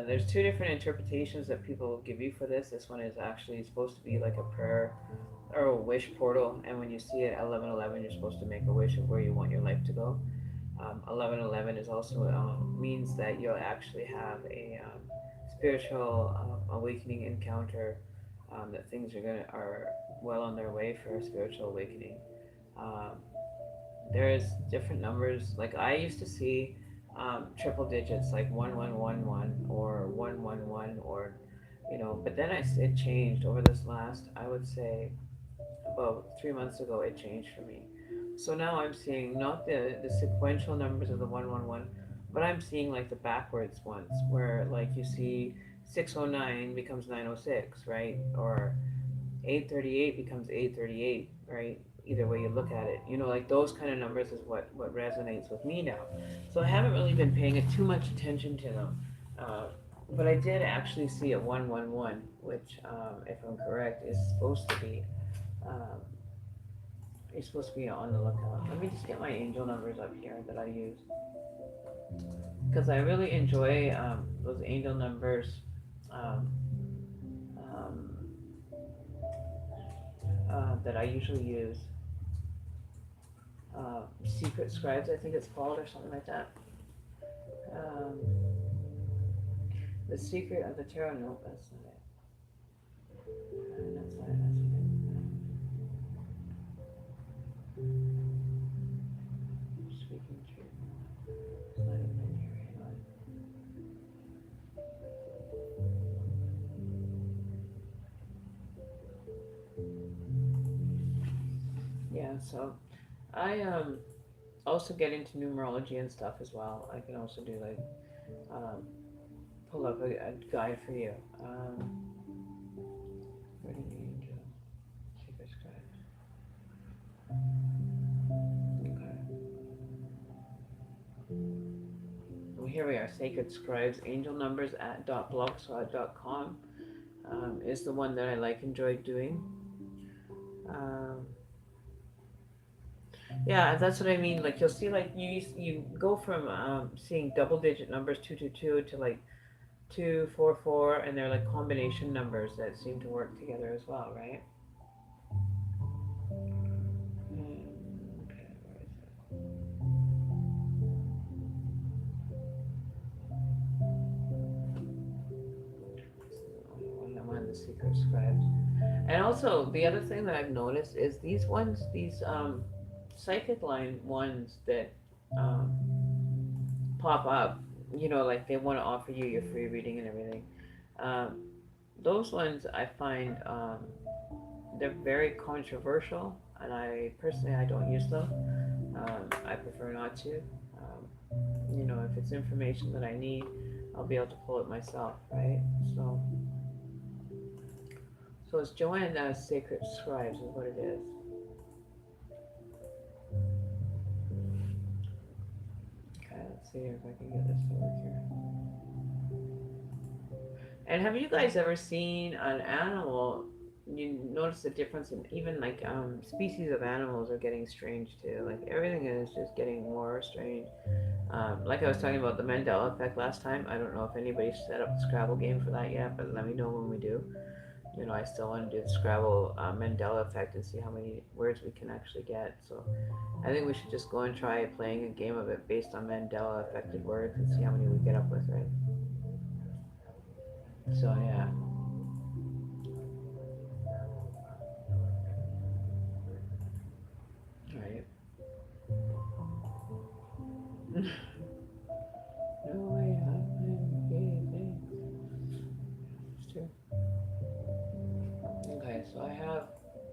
There's two different interpretations that people give you for this. This one is actually supposed to be like a prayer or a wish portal, and when you see it 1111, you're supposed to make a wish of where you want your life to go. 1111 is also means that you'll actually have a spiritual awakening encounter. That things are well on their way for a spiritual awakening. Um, there's different numbers. Like I used to see triple digits, like 1111 or 111, or But then it changed over this last, I would say, about 3 months ago. It changed for me. So now I'm seeing not the sequential numbers of the 111, but I'm seeing like the backwards ones, where like you see 609 becomes 906, right? Or 838 becomes 838, right? Either way you look at it, like those kind of numbers is what resonates with me now. So I haven't really been paying too much attention to them, uh, but I did actually see a 111, which, if I'm correct, is supposed to be um, you're supposed to be on the lookout. Let me just get my angel numbers up here that I use, because I really enjoy those angel numbers um, um, that I usually use. Secret Scribes, I think it's called, or something like that. Um, the Secret of the Tarot. No, that's not it. That's not it. That's not it. Speaking truth. It's not even in here. Hang on. Yeah. So I also get into numerology and stuff as well. I can also do like um, pull up a guide for you. Wedding angel, secret scribes. Okay. Well, here we are. Sacred Scribes, angel numbers at .blogspot.com is the one that I enjoy doing. Um, yeah, that's what I mean. Like you'll see, like you go from seeing double digit numbers 222 to like 244, and they're like combination numbers that seem to work together as well, right? Okay, where is it? One of the secret scribes. And also, the other thing that I've noticed is these psychic line ones that um, pop up, like they want to offer you your free reading and everything. Um, those ones I find they're very controversial, and I don't use them. I prefer not to. If it's information that I need, I'll be able to pull it myself, right? So it's Joanna's Sacred Scribes is what it is. Okay, let's see if I can get this to work here. And have you guys ever seen an animal? You notice the difference in even like species of animals are getting strange too. Like everything is just getting more strange. Like I was talking about the Mandela effect last time. I don't know if anybody set up the Scrabble game for that yet, but let me know when we do. I still want to do the Scrabble Mandela effect and see how many words we can actually get. So I think we should just go and try playing a game of it based on Mandela affected words and see how many we get up with, right? So yeah, right. No way, I'm gay, it's true. Okay, so I have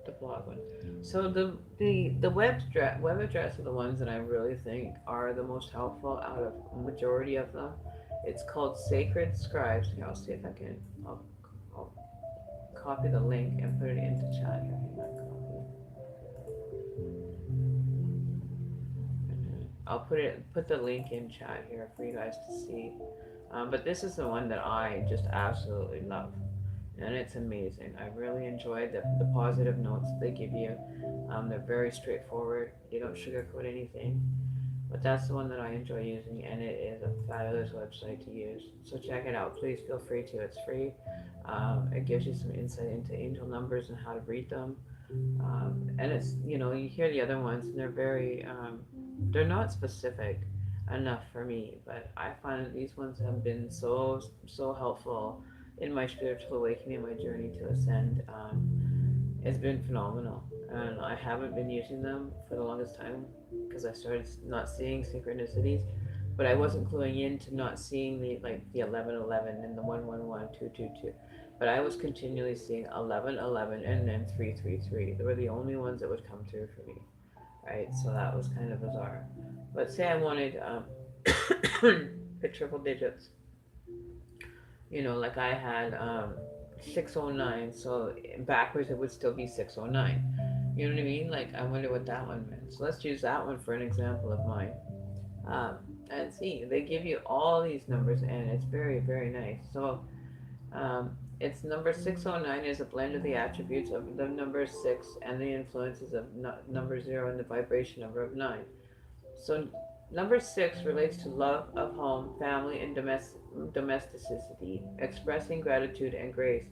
the blog one. So the web address are the ones that I really think are the most helpful out of a majority of them. It's called Sacred Scribes. Here, I'll see if I can. I'll copy the link and put it into chat here. Hang on, copy. I'll put the link in chat here for you guys to see. But this is the one that I just absolutely love, and it's amazing. I really enjoyed the positive notes they give you. They're very straightforward. They don't sugarcoat anything. But that's the one that I enjoy using, and it is a fabulous website to use. So check it out. Please feel free to. It's free. It gives you some insight into angel numbers and how to read them. And it's you hear the other ones, and they're not specific enough for me. But I find that these ones have been so helpful in my spiritual awakening, my journey to ascend. It's been phenomenal, and I haven't been using them for the longest time because I started not seeing synchronicities, but I wasn't cluing in to not seeing the 1111 and the 111 222. But I was continually seeing 1111 and then 333. They were the only ones that would come through for me, right? So that was kind of bizarre. But say I wanted the triple digits, like I had 609, so backwards it would still be 609. You know what I mean? Like, I wonder what that one meant. So let's use that one for an example of mine. Um, and see, they give you all these numbers, and it's very, very nice. So it's number 609 is a blend of the attributes of the number 6 and the influences of number 0 and the vibration number of 9. So number 6 relates to love of home, family, and domesticity, expressing gratitude and grace,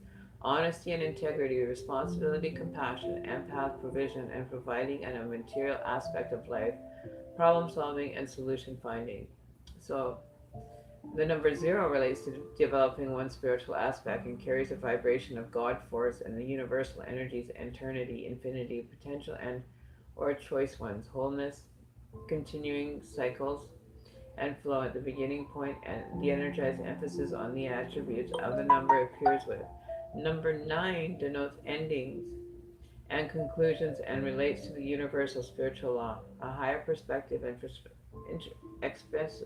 honesty and integrity, responsibility, compassion, empath, provision, and providing and a material aspect of life, problem solving, and solution finding. So the number 0 relates to developing one's spiritual aspect and carries a vibration of God force and the universal energies, eternity, infinity, potential, and or choice ones, wholeness, continuing cycles and flow at the beginning point, and the energized emphasis on the attributes of the number appears with. Number 9 denotes endings and conclusions and relates to the universal spiritual law, a higher perspective and express,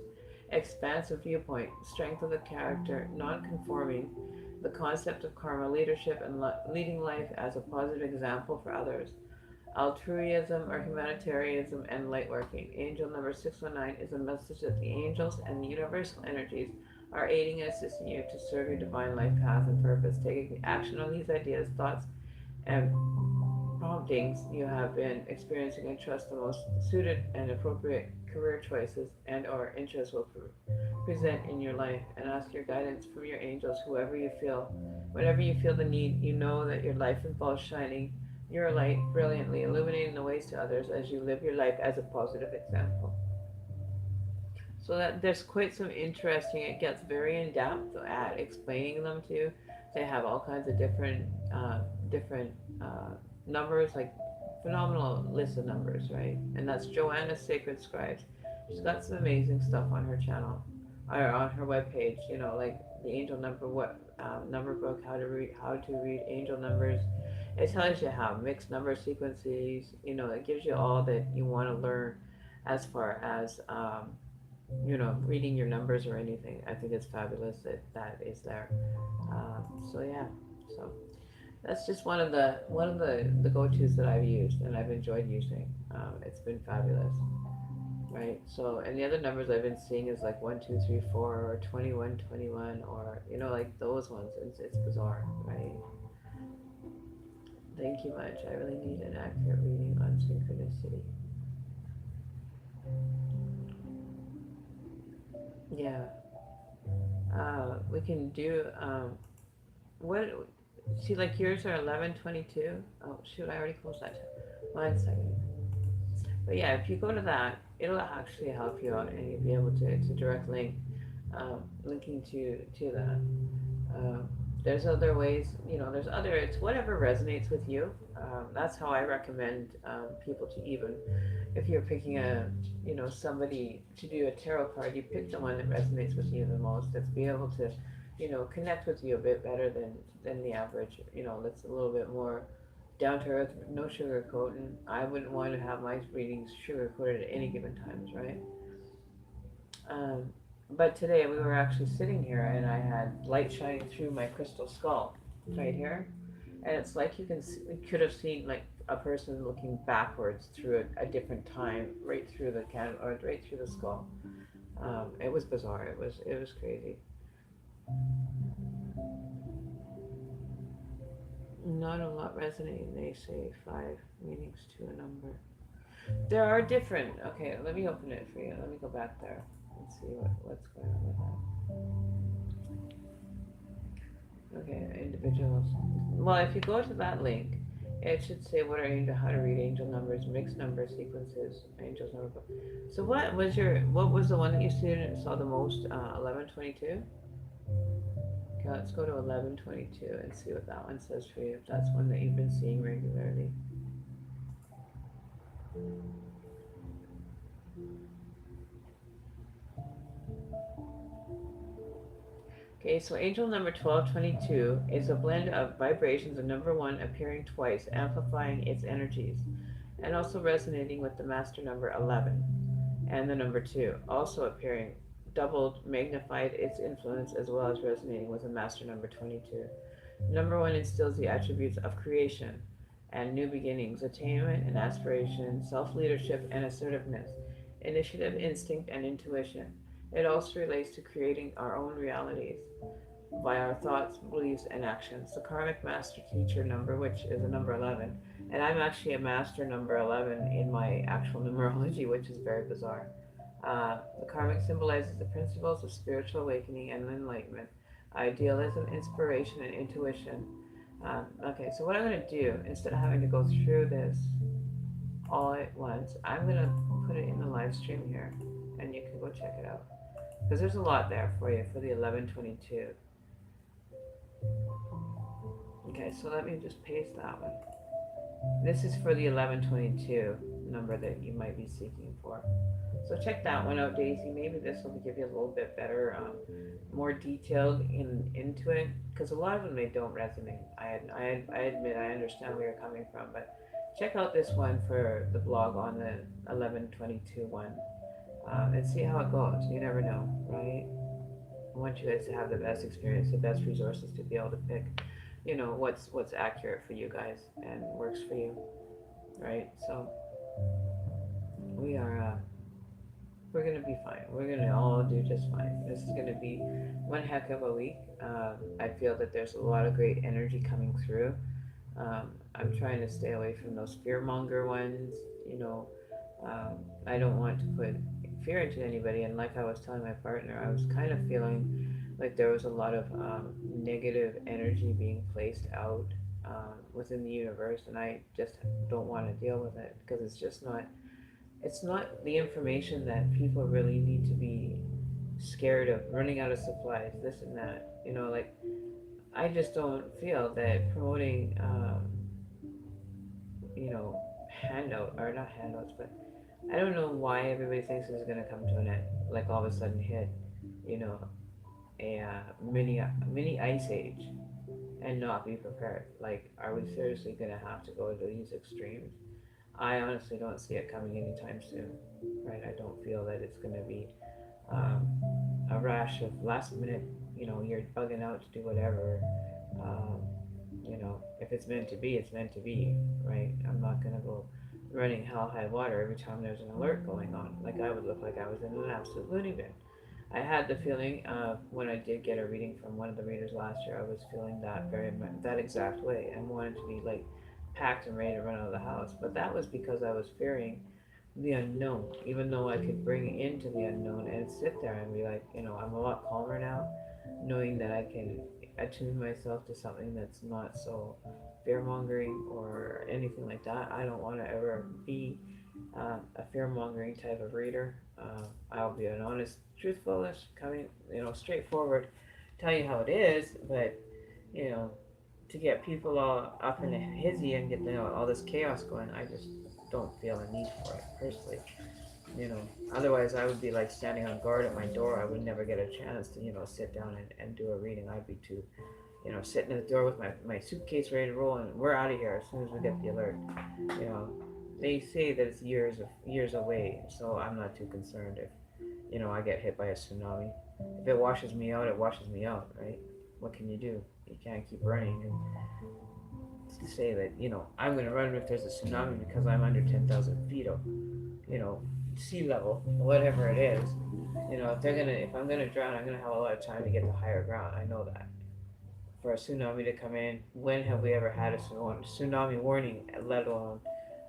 expansive viewpoint, strength of the character, non-conforming, the concept of karma, leadership, and leading life as a positive example for others, altruism or humanitarianism, and light working. Angel number 619 is a message that the angels and the universal energies are aiding and assisting you to serve your divine life path and purpose. Taking action on these ideas, thoughts, and promptings you have been experiencing, and trust the most suited and appropriate career choices and or interests will present in your life, and ask your guidance from your angels whenever you feel the need. You know that your life involves shining your light brilliantly, illuminating the ways to others as you live your life as a positive example. So that there's quite some interesting. It gets very in depth at explaining them to you. They have all kinds of different numbers, like phenomenal list of numbers, right? And that's Joanna's Sacred Scribes. She's got some amazing stuff on her channel or on her webpage. Like the angel number, what number book, how to read angel numbers. It tells you how mixed number sequences. It gives you all that you want to learn as far as reading your numbers or anything. I think it's fabulous that is there. So yeah, so that's just one of the go-tos that I've used and I've enjoyed using. It's been fabulous, right? So, and the other numbers I've been seeing is like 1 2 3 4 or 21 21, or like those ones. It's bizarre, right? Thank you much. I really need an accurate reading on synchronicity. Yeah. We can do what? See, like yours are 11:22. Oh shoot! I already closed that. 1 second. But yeah, if you go to that, it'll actually help you out, and you'll be able to. It's a direct link, linking to that. Um, there's other ways, there's other, it's whatever resonates with you. That's how I recommend people to, even if you're picking somebody to do a tarot card, you pick the one that resonates with you the most, that's be able to, connect with you a bit better than the average, that's a little bit more down to earth, no sugar coating. I wouldn't want to have my readings sugar coated at any given times, right? Um, but today we were actually sitting here and I had light shining through my crystal skull right here. And it's like you could have seen like a person looking backwards through a different time, right through the can or right through the skull. It was bizarre. It was crazy. Not a lot resonating. They say five meanings to a number. There are different. Okay, let me open it for you. Let me go back there and see what's going on with that. Okay, individuals. Well, if you go to that link, it should say what are angel, how to read angel numbers, mixed number sequences, angels number. So what was the one that you saw the most? 1122. Okay, let's go to 1122 and see what that one says for you. If that's one that you've been seeing regularly. Okay, so angel number 1222 is a blend of vibrations of number one appearing twice, amplifying its energies, and also resonating with the master number 11 and the number two, also appearing doubled, magnified its influence as well as resonating with the master number 22. Number one instills the attributes of creation and new beginnings, attainment and aspiration, self leadership and assertiveness, initiative, instinct, and intuition. It also relates to creating our own realities by our thoughts, beliefs, and actions. The karmic master teacher number, which is a number 11, and I'm actually a master number 11 in my actual numerology, which is very bizarre. The karmic symbolizes the principles of spiritual awakening and enlightenment, idealism, inspiration, and intuition. Okay, so what I'm going to do, instead of having to go through this all at once, I'm going to put it in the live stream here, and you can go check it out. Because there's a lot there for you for the 1122. Okay, so let me just paste that one. This is for the 1122 number that you might be seeking for. So check that one out, Daisy. Maybe this will give you a little bit better, more detailed into it, because a lot of them they don't resonate. I admit I understand where you're coming from, but check out this one for the blog on the 1122 one, and see how it goes. You never know, right? I want you guys to have the best experience, the best resources to be able to pick, what's accurate for you guys and works for you, right? So we are we're gonna be fine. We're gonna all do just fine. This is gonna be one heck of a week. I feel that there's a lot of great energy coming through. I'm trying to stay away from those fearmonger ones. You know, I don't want to put fear into anybody. And like I was telling my partner, I was kind of feeling like there was a lot of negative energy being placed out within the universe, and I just don't want to deal with it because it's just not. It's not the information that people really need to be scared of running out of supplies, this and that. Like I just don't feel that promoting, handout or not handouts, but I don't know why everybody thinks this is gonna come to an end. Like all of a sudden hit, you know, a mini ice age and not be prepared. Like, are we seriously gonna have to go to these extremes? I honestly don't see it coming anytime soon, right? I don't feel that it's gonna be um, a rash of last minute. You're bugging out to do whatever. Um, if it's meant to be, it's meant to be, right? I'm not gonna go running hell high water every time there's an alert going on. Like I would look like I was in an absolute loony bin. I had the feeling when I did get a reading from one of the readers last year, I was feeling that that exact way and wanted to be like packed and ready to run out of the house. But that was because I was fearing the unknown, even though I could bring into the unknown and sit there and be like, I'm a lot calmer now, knowing that I can attune myself to something that's not so fear mongering or anything like that. I don't want to ever be a fear mongering type of reader. I'll be an honest, truthfulness, coming, straightforward, tell you how it is, but, you know, to get people all up in a hizzy and get all this chaos going, I just don't feel a need for it personally. You know, otherwise I would be like standing on guard at my door. I would never get a chance to sit down and do a reading. I'd be too sitting at the door with my suitcase ready to roll, and we're out of here as soon as we get the alert. You know, they say that it's years away, so I'm not too concerned if I get hit by a tsunami. If it washes me out, it washes me out, right? What can you do? You can't keep running and say that I'm going to run if there's a tsunami because I'm under 10,000 feet of sea level, whatever it is. If I'm gonna drown, I'm gonna have a lot of time to get to higher ground. I know that. For a tsunami to come in, when have we ever had a tsunami warning? Let alone,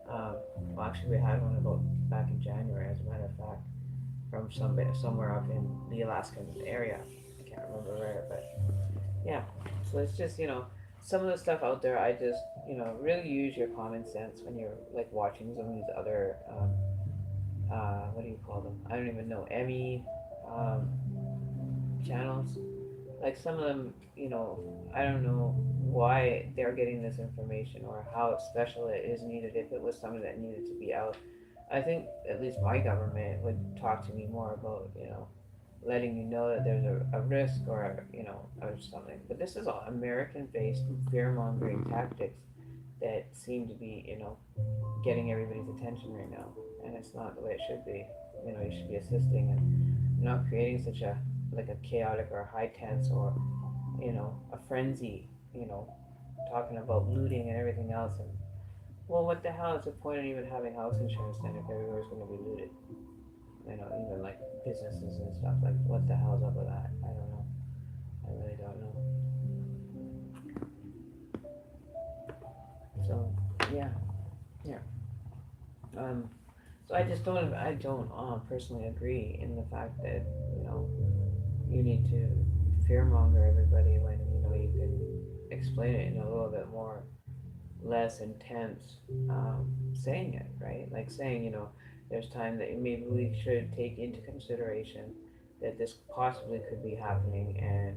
well, actually, we had one about back in January, as a matter of fact, from somewhere up in the Alaskan area. I can't remember where, but yeah. So it's just some of the stuff out there. I just really use your common sense when you're like watching some of these other what do you call them? I don't even know, Emmy um, channels. Like some of them, I don't know why they're getting this information or how special it is needed if it was something that needed to be out. I think at least my government would talk to me more about, letting you know that there's a risk or something. But this is all American based fear mongering tactics that seem to be, getting everybody's attention right now. And it's not the way it should be. You should be assisting and not creating such a like a chaotic or a high tense or a frenzy. Talking about looting and everything else. And well, what the hell is the point of even having house insurance then if everywhere's going to be looted? Even like businesses and stuff. Like, what the hell's up with that? I don't know. I really don't know. So yeah, yeah. Um, so I don't personally agree in the fact that you know you need to fearmonger everybody when you can explain it in a little bit more less intense saying it, right? Like saying, there's time that maybe we should take into consideration that this possibly could be happening and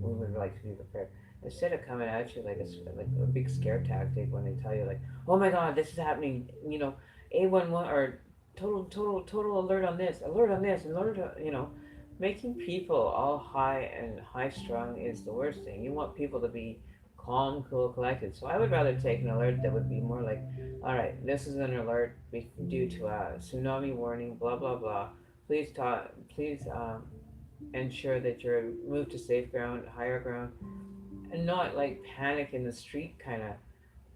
we would like to be prepared. Instead of coming at you like a big scare tactic when they tell you like, oh my god, this is happening, A11 or total alert on this, making people all high and high strung is the worst thing. You want people to be calm, cool, collected. So I would rather take an alert that would be more like, all right, this is an alert due to a tsunami warning, blah blah blah. Please ensure that you're moved to safe ground, higher ground, and not like panic in the street kind of.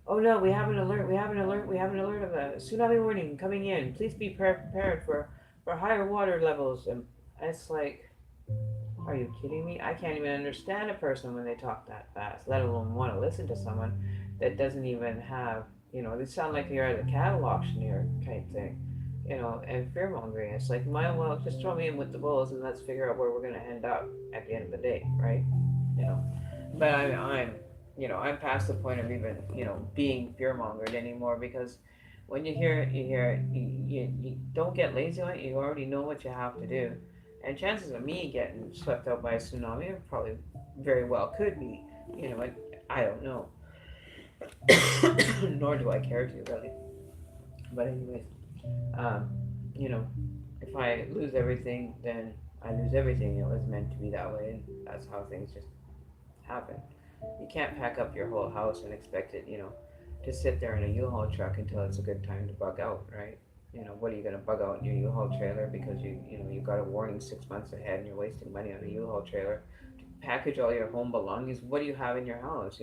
Oh no, we have an alert. We have an alert of a tsunami warning coming in. Please be prepared for higher water levels. And it's like, are you kidding me? I can't even understand a person when they talk that fast, let alone want to listen to someone that doesn't even have, they sound like you're at a cattle auctioneer type thing, and fear mongering. It's like, well, just throw me in with the bulls and let's figure out where we're going to end up at the end of the day, right? You know, but I'm past the point of even, being fear mongered anymore because when you hear it, you don't get lazy on it, you already know what you have to do. And chances of me getting swept out by a tsunami probably very well could be. I don't know. Nor do I care to, really. But, anyways, um, you know, if I lose everything, then I lose everything. It was meant to be that way, and that's how things just happen. You can't pack up your whole house and expect it, to sit there in a U-Haul truck until it's a good time to bug out, right? What are you going to bug out in your U-Haul trailer because you got a warning 6 months ahead and you're wasting money on a U-Haul trailer to package all your home belongings? What do you have in your house?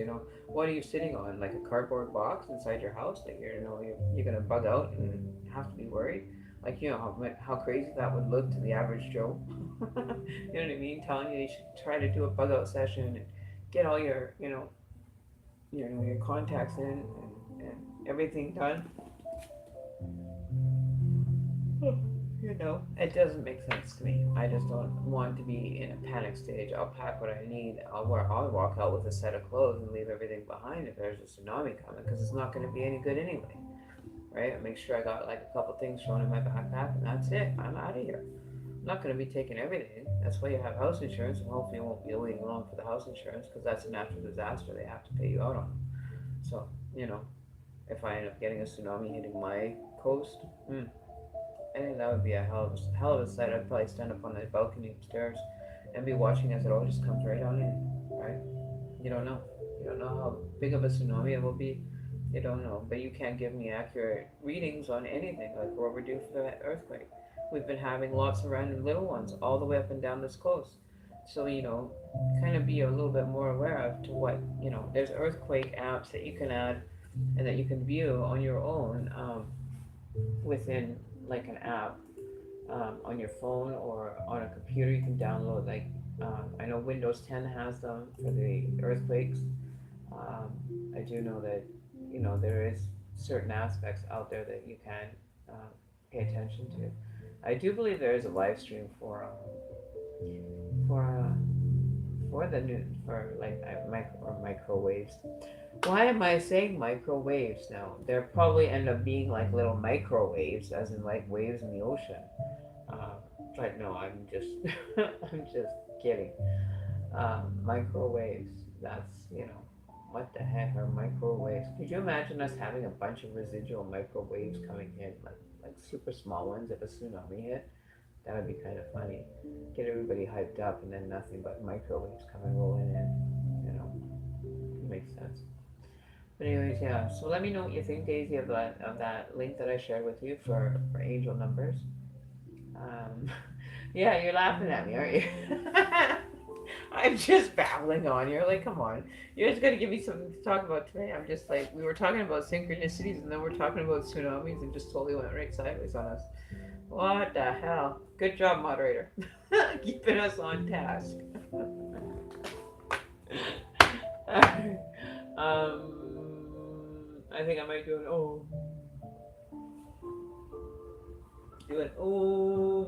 What are you sitting on? Like a cardboard box inside your house that you're going to bug out and have to be worried? Like how crazy that would look to the average Joe. You know what I mean? Telling you should try to do a bug out session and get all your your contacts in and everything done. You know, it doesn't make sense to me. I just don't want to be in a panic stage. I'll pack what I need. I'll walk out with a set of clothes and leave everything behind if there's a tsunami coming, because it's not going to be any good anyway, right? I make sure I got like a couple things thrown in my backpack, and that's it. I'm out of here. I'm not going to be taking everything. That's why you have house insurance, and hopefully you won't be waiting long for the house insurance, because that's a natural disaster. They have to pay you out on. So, you know, if I end up getting a tsunami hitting my coast, I think that would be a hell of a sight. I'd probably stand up on the balcony upstairs and be watching as it all just comes right on in, right? You don't know. You don't know how big of a tsunami it will be. You don't know. But you can't give me accurate readings on anything, like what we're due for the earthquake. We've been having lots of random little ones all the way up and down this coast. So, kind of be a little bit more aware of to what, there's earthquake apps that you can add and that you can view on your own within like an app on your phone or on a computer. You can download like I know Windows 10 has them for the earthquakes. Um, I do know that there is certain aspects out there that you can pay attention to. I do believe there is a live stream for the new for like microwaves. Why am I saying microwaves now? They'll probably end up being like little microwaves, as in like waves in the ocean. Um, but no, I'm just I'm just kidding. Microwaves. That's what the heck are microwaves? Could you imagine us having a bunch of residual microwaves coming in, like super small ones if a tsunami hit? That would be kind of funny. Get everybody hyped up and then nothing but microwaves coming rolling in. Makes sense. But anyways, yeah. So let me know what you think, Daisy, of that link that I shared with you for angel numbers. Um, yeah, you're laughing at me, aren't you? I'm just babbling on. You're like, come on. You just got to give me something to talk about today. I'm just like, we were talking about synchronicities, and then we're talking about tsunamis, and just totally went right sideways on us. What the hell? Good job, moderator. Keeping us on task. I think I might do an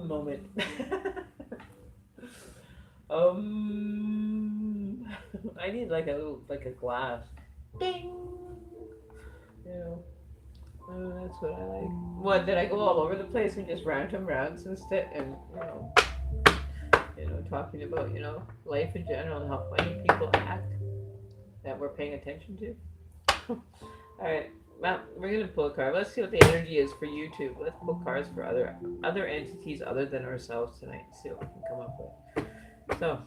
moment. I need like a glass. Ding. You know, that's what I like. What did I go all over the place and just random rounds instead, and talking about life in general and how funny people act that we're paying attention to. All right. Well, we're gonna pull a card. Let's see what the energy is for YouTube. Let's pull cards for other entities other than ourselves tonight. See what we can come up with. So,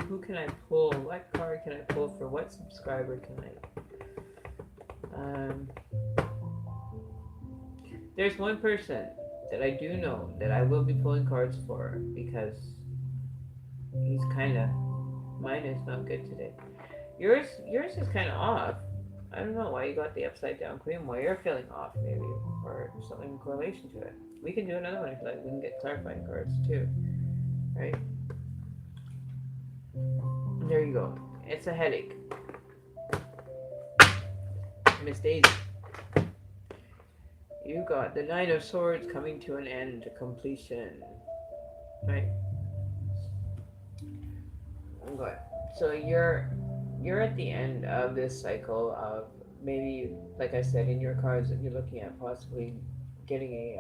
who can I pull? What card can I pull for what subscriber tonight? There's one person that I do know that I will be pulling cards for because he's kind of mine is not good today. Yours is kind of off. I don't know why you got the upside down queen. Why you're feeling off, maybe, or something in correlation to it. We can do another one if you like. We can get clarifying cards too, right? There you go. It's a headache, Miss Daisy. You got the Nine of Swords coming to an end, to completion, right? Okay. So you're at the end of this cycle of maybe, like I said, in your cards that you're looking at possibly getting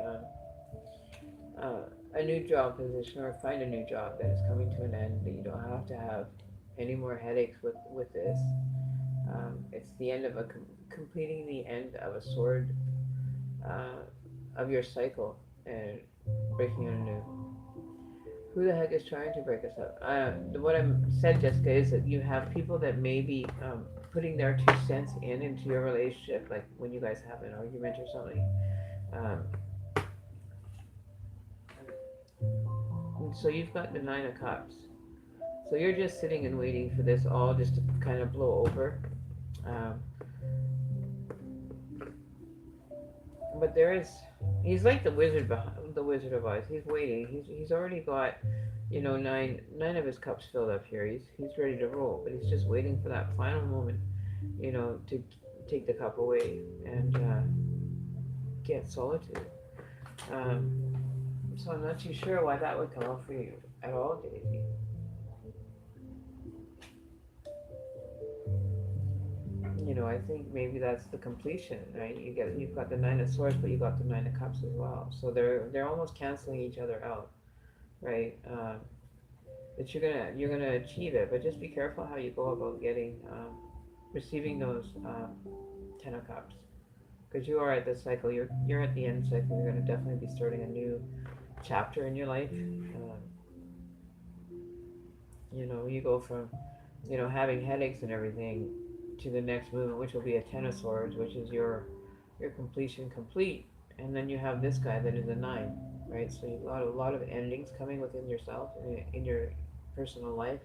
a new job position or find a new job that is coming to an end, that you don't have to have any more headaches with this. It's the end of completing the end of a sword of your cycle and breaking on a new. Who the heck is trying to break us up? What I'm said, Jessica, is that you have people that may be putting their 2 cents into your relationship, like when you guys have an argument or something. So you've got the Nine of Cups. So you're just sitting and waiting for this all just to kind of blow over. Um, but he's like the wizard behind the Wizard of Oz. He's waiting. He's already got, nine of his cups filled up here. He's ready to roll, but he's just waiting for that final moment, to take the cup away and get solitude. So I'm not too sure why that would come up for you at all, Daisy. I think maybe that's the completion, right? You've got the Nine of Swords, but you got the Nine of Cups as well. So they're almost canceling each other out, right? That you're gonna achieve it, but just be careful how you go about getting receiving those Ten of Cups, because you are at this cycle. You're at the end cycle. You're gonna definitely be starting a new chapter in your life. You go from having headaches and everything to the next movement, which will be a Ten of Swords, which is your completion complete, and then you have this guy that is a nine, right? So you've got a lot of endings coming within yourself in your personal life,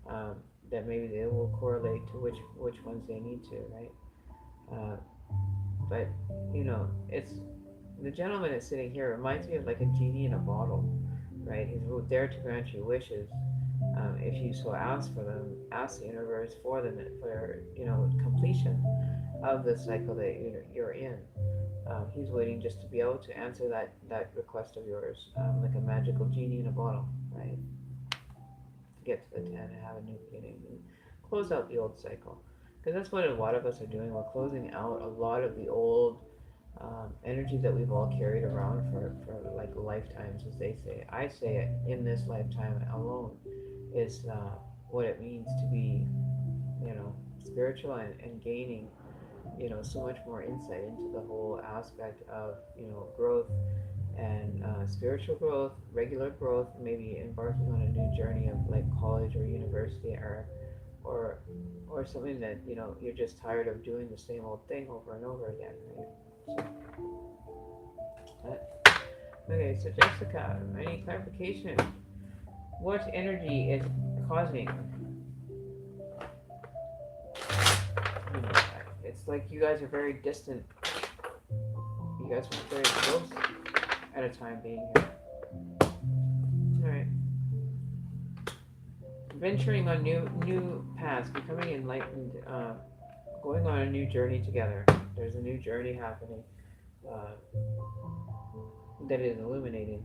um, that maybe they will correlate to which ones they need to, right? Uh, but it's the gentleman that's sitting here reminds me of like a genie in a bottle, right? He's there to grant you wishes, if you so ask for them. Ask the universe for them, for completion of the cycle that you're in. He's waiting just to be able to answer that request of yours, like a magical genie in a bottle, right? To get to the 10 and have a new beginning and close out the old cycle. Because that's what a lot of us are doing. We're closing out a lot of the old energy that we've all carried around for like lifetimes, as they say. I say it in this lifetime alone is what it means to be, spiritual and gaining, so much more insight into the whole aspect of, growth and spiritual growth, regular growth, maybe embarking on a new journey of like college or university, or or something that you're just tired of doing the same old thing over and over again, right? Okay, so Jessica, any clarification? What energy is causing? You know, it's like you guys are very distant. You guys were very close at a time being here. All right. Venturing on new paths, becoming enlightened, going on a new journey together. There's a new journey happening uh, that is illuminating.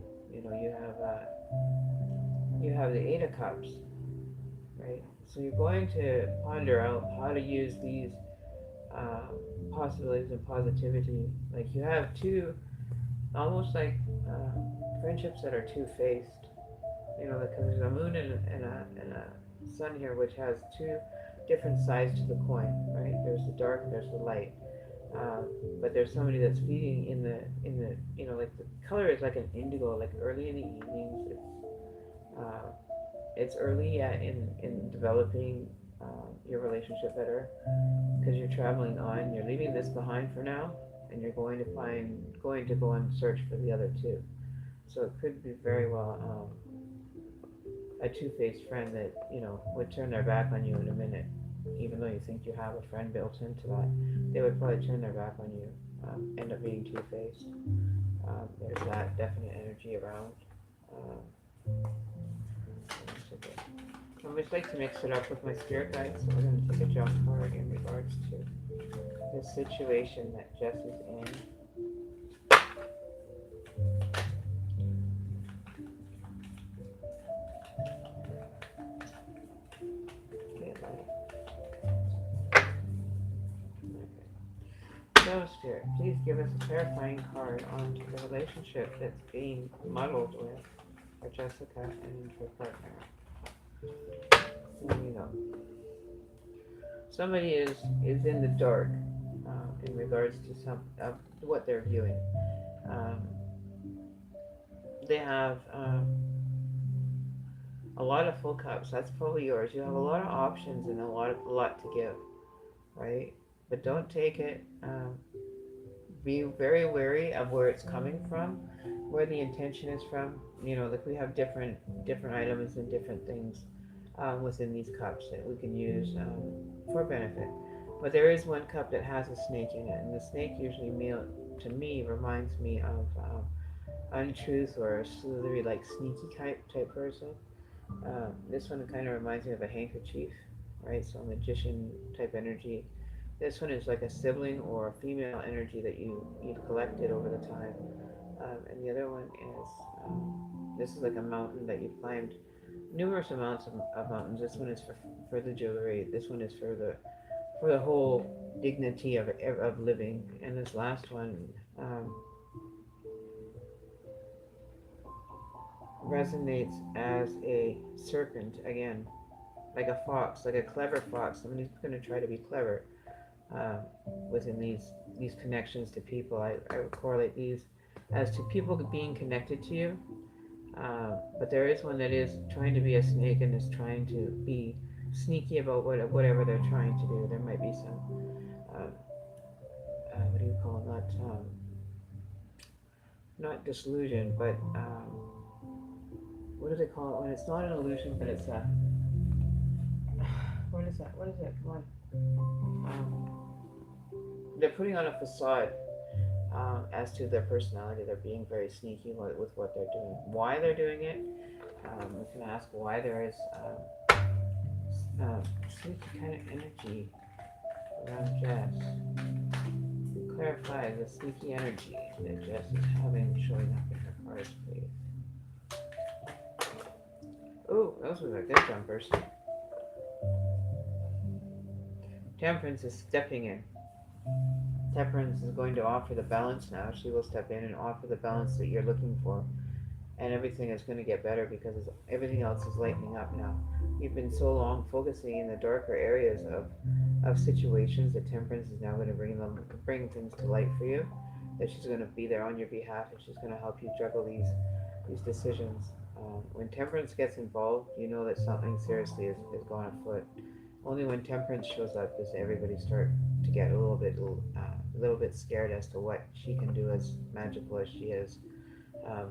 You have the Eight of Cups, right? So you're going to ponder out how to use these uh, possibilities and positivity. Like you have two, almost like friendships that are two-faced. Because there's a moon and a sun here, which has two different sides to the coin, right? There's the dark, there's the light. Uh, but there's somebody that's feeding in the like the color is like an indigo, like early in the evenings. It's early, yeah, in developing your relationship better, because you're traveling on. You're leaving this behind for now, and you're going to go and search for the other two. So it could be very well a two-faced friend that would turn their back on you in a minute, even though you think you have a friend built into that. They would probably turn their back on you, end up being two-faced. There's that definite energy around. Um, I just like to mix it up with my spirit guides, so we're going to take a jump card in regards to the situation that Jess is in. Okay, so, Spirit, please give us a clarifying card on the relationship that's being muddled with for Jessica and her partner. There you go. Somebody is in the dark in regards to some of what they're viewing. Um, they have a lot of full cups. That's probably yours. You have a lot of options and a lot to give, right? But don't take it. Be very wary of where it's coming from, where the intention is from. Like we have different items and different things within these cups that we can use for benefit. But there is one cup that has a snake in it, and the snake usually, to me, reminds me of untruth or a slithery, like sneaky type person. This one kind of reminds me of a handkerchief, right? So magician type energy. This one is like a sibling or a female energy that you've collected over the time. And the other one is this is like a mountain that you climbed numerous amounts of mountains. This one is for the jewelry. This one is for the whole dignity of living. And this last one resonates as a serpent again, like a fox, like a clever fox. Somebody's going to try to be clever within these connections to people. I would correlate these as to people being connected to you. But there is one that is trying to be a snake and is trying to be sneaky about whatever they're trying to do. There might be some, uh, what do you call it? Not disillusion, but what do they call it when it's not an illusion, but it's a what is that? What is it? Come on. They're putting on a facade as to their personality. They're being very sneaky with what they're doing. Why they're doing it? We can ask why there is sneaky kind of energy around Jess. Clarify the sneaky energy that Jess is having showing up in her cards, please. Oh, those were the good jumpers. Temperance is stepping in. Temperance is going to offer the balance now. She will step in and offer the balance that you're looking for. And everything is going to get better because everything else is lightening up now. You've been so long focusing in the darker areas of situations that Temperance is now going to bring things to light for you. That she's going to be there on your behalf and she's going to help you juggle these decisions. When Temperance gets involved, you know that something seriously is going afoot. Only when Temperance shows up does everybody start to get a little bit scared as to what she can do as magical as she is.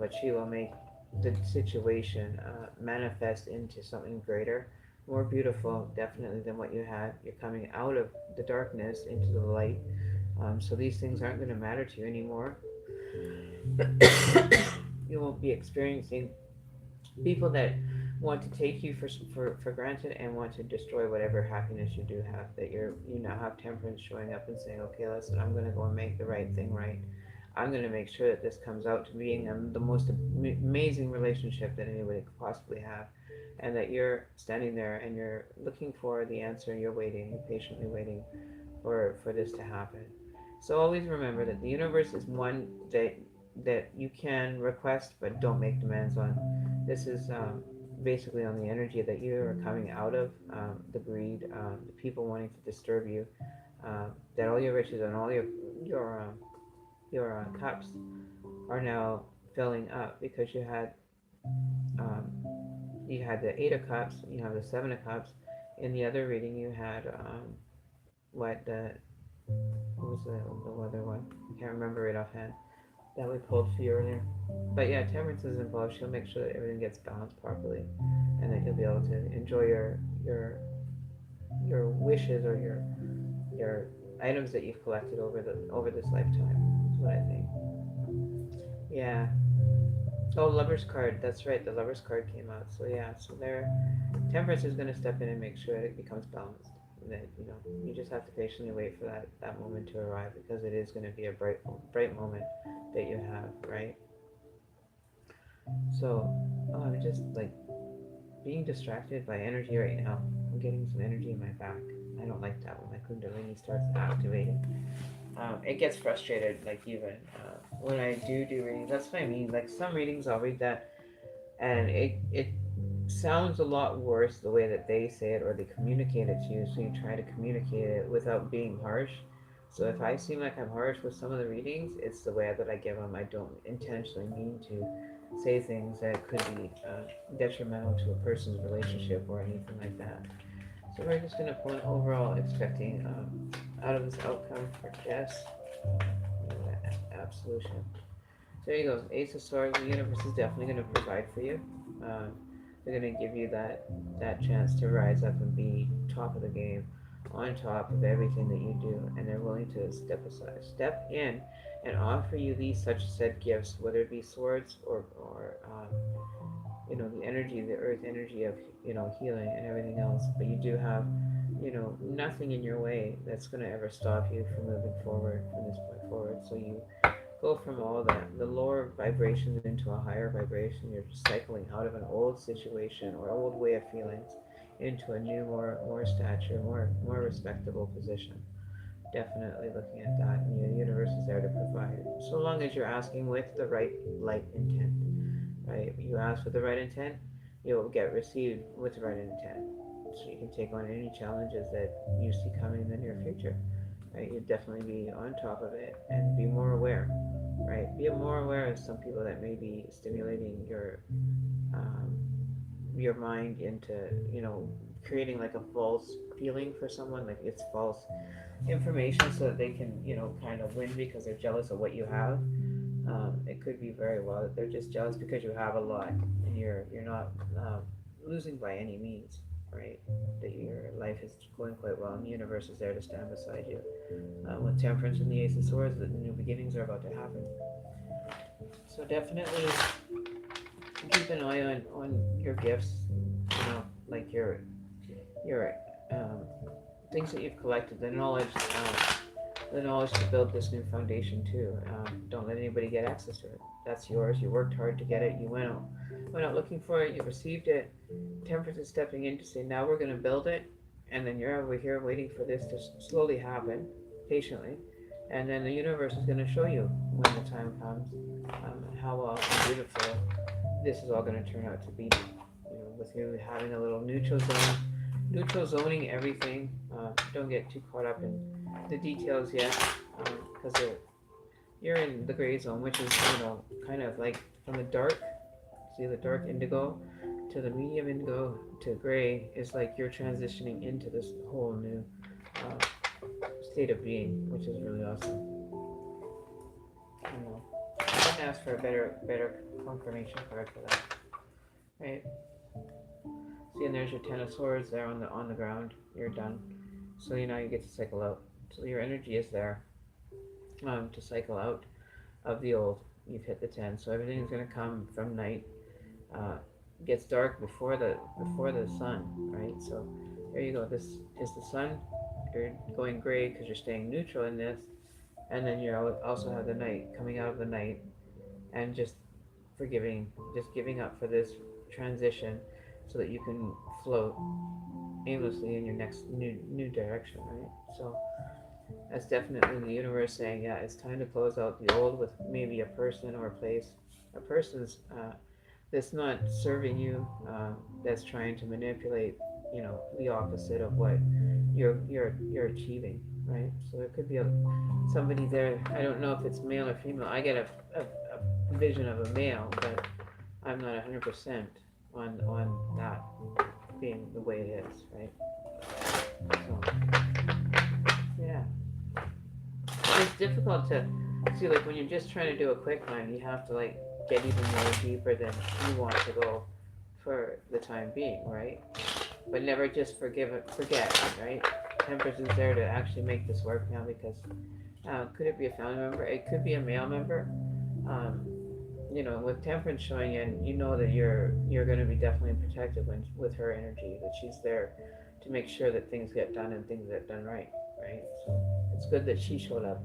But she will make the situation manifest into something greater, more beautiful, definitely than what you had. You're coming out of the darkness into the light. So these things aren't going to matter to you anymore. You won't be experiencing people that want to take you for granted and want to destroy whatever happiness you do have. That you now have Temperance showing up and saying, okay, listen, I'm going to go and make the right thing right. I'm going to make sure that this comes out to being the most amazing relationship that anybody could possibly have, and that you're standing there and you're looking for the answer. You're waiting, you're patiently waiting for this to happen. So always remember that the universe is one that you can request, but don't make demands on. This is basically on the energy that you are coming out of, the greed, the people wanting to disturb you, that all your riches and all your cups are now filling up because um, you had the Eight of Cups, you have the Seven of Cups. In the other reading, you had what the what was the other one? I can't remember it offhand. That we pulled for you earlier. But yeah, Temperance is involved. She'll make sure that everything gets balanced properly, and that you'll be able to enjoy your wishes or your items that you've collected over this lifetime. That's what I think. Yeah. Oh, Lover's card. That's right. The Lover's card came out. So yeah. So there, Temperance is going to step in and make sure it becomes balanced. That you just have to patiently wait for that moment to arrive because it is going to be a bright moment that you have, right? So I'm just like being distracted by energy right now. I'm getting some energy in my back. I don't like that when my Kundalini starts activating. It gets frustrated, like even when I do readings. That's what I mean. Like some readings, I'll read that, and it sounds a lot worse the way that they say it or they communicate it to you. So you try to communicate it without being harsh. So if I seem like I'm harsh with some of the readings, it's the way that I give them. I don't intentionally mean to say things that could be detrimental to a person's relationship or anything like that. So we're just going to pull an overall expecting out of this outcome for Jess. Absolution. So there you go. Ace of Swords. The universe is definitely going to provide for you. Um, they're going to give you that chance to rise up and be top of the game, on top of everything that you do, and they're willing to step in, and offer you these such said gifts, whether it be swords or the energy, the earth energy of healing and everything else. But you do have nothing in your way that's going to ever stop you from moving forward from this point forward. So you go from all the lower vibrations into a higher vibration. You're just cycling out of an old situation or old way of feelings into a new, more stature, more respectable position. Definitely looking at that, and the universe is there to provide it. So long as you're asking with the right light intent, right? You ask with the right intent, you'll get received with the right intent. So you can take on any challenges that you see coming in the near future, right? You'd definitely be on top of it and be more aware, right? Be more aware of some people that may be stimulating um, your mind into, creating like a false feeling for someone, like it's false information so that they can, kind of win because they're jealous of what you have. It could be very well that they're just jealous because you have a lot and you're not losing by any means, right? That your life is going quite well and the universe is there to stand beside you. With Temperance and the Ace of Swords, the new beginnings are about to happen. So definitely keep an eye on your gifts, like your um, things that you've collected, the knowledge to build this new foundation too. Don't let anybody get access to it. That's yours. You worked hard to get it. You went out looking for it. You received it. Temperance is stepping in to say, now we're going to build it, and then you're over here waiting for this to slowly happen, patiently, and then the universe is going to show you when the time comes how well and beautiful this is all going to turn out to be. With you having a little neutral zoning everything. Don't get too caught up in the details yet, because you're in the gray zone, which is kind of like from the dark, see the dark indigo, to the medium indigo to gray is like you're transitioning into this whole new state of being, which is really awesome. I don't know. I can ask for a better confirmation card for that, right? See, and there's your Ten of Swords there on the ground. You're done. So now you get to cycle out. So your energy is there to cycle out of the old. You've hit the 10, so everything's going to come from night. Uh, gets dark before the sun, right? So there you go. This is the sun. You're going gray because you're staying neutral in this, and then you also have the night coming out of the night, and just giving up for this transition, so that you can float aimlessly in your next new direction, right? So that's definitely the universe saying, yeah, it's time to close out the old with maybe a person or a place, a person's that's not serving you, that's trying to manipulate, the opposite of what you're achieving, right? So there could be somebody there. I don't know if it's male or female. I get a vision of a male, but I'm not 100% on that being the way it is, right? So yeah, it's difficult to see, like when you're just trying to do a quick line, you have to like get even more deeper than you want to go for the time being, right? But never just forget, right? Temperance is there to actually make this work now because could it be a family member? It could be a male member. Um, with Temperance showing in, you know that you're going to be definitely protected with her energy. That she's there to make sure that things get done and things get done right, right? So it's good that she showed up.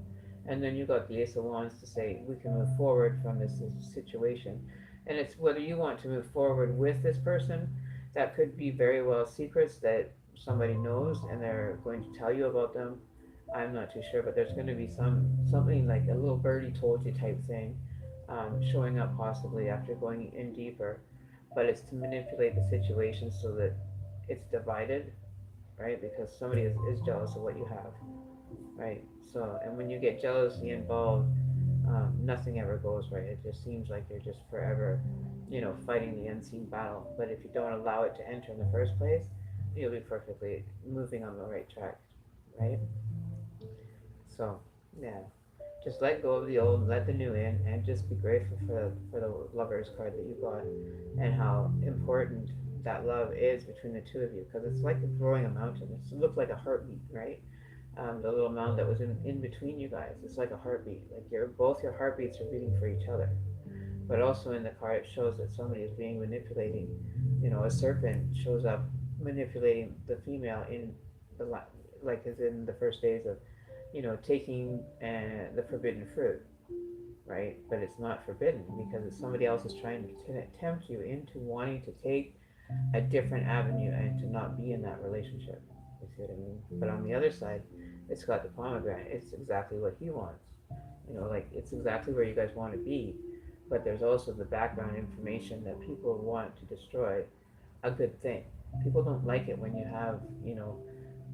And then you got the Ace of Wands to say we can move forward from this situation, and it's whether you want to move forward with this person. That could be very well secrets that somebody knows and they're going to tell you about them. I'm not too sure, but there's going to be something like a little birdie told you type thing, showing up possibly after going in deeper. But it's to manipulate the situation so that it's divided, right? Because somebody is jealous of what you have, right? So, and when you get jealousy involved, nothing ever goes right. It just seems like you're just forever, fighting the unseen battle. But if you don't allow it to enter in the first place, you'll be perfectly moving on the right track, right? So, yeah, just let go of the old, let the new in, and just be grateful for the Lovers card that you got, and how important that love is between the two of you. Because it's like growing a mountain. It looks like a heartbeat, right? The little mound that was in between you guys. It's like a heartbeat. Like both your heartbeats are beating for each other. But also in the card, it shows that somebody is being manipulating. A serpent shows up manipulating the female in like as in the first days of, taking the forbidden fruit. right? But it's not forbidden because it's somebody else is trying to tempt you into wanting to take a different avenue and to not be in that relationship. You see what I mean? But on the other side, it's got the pomegranate. It's exactly what he wants. Like it's exactly where you guys want to be. But there's also the background information that people want to destroy a good thing. People don't like it when you have,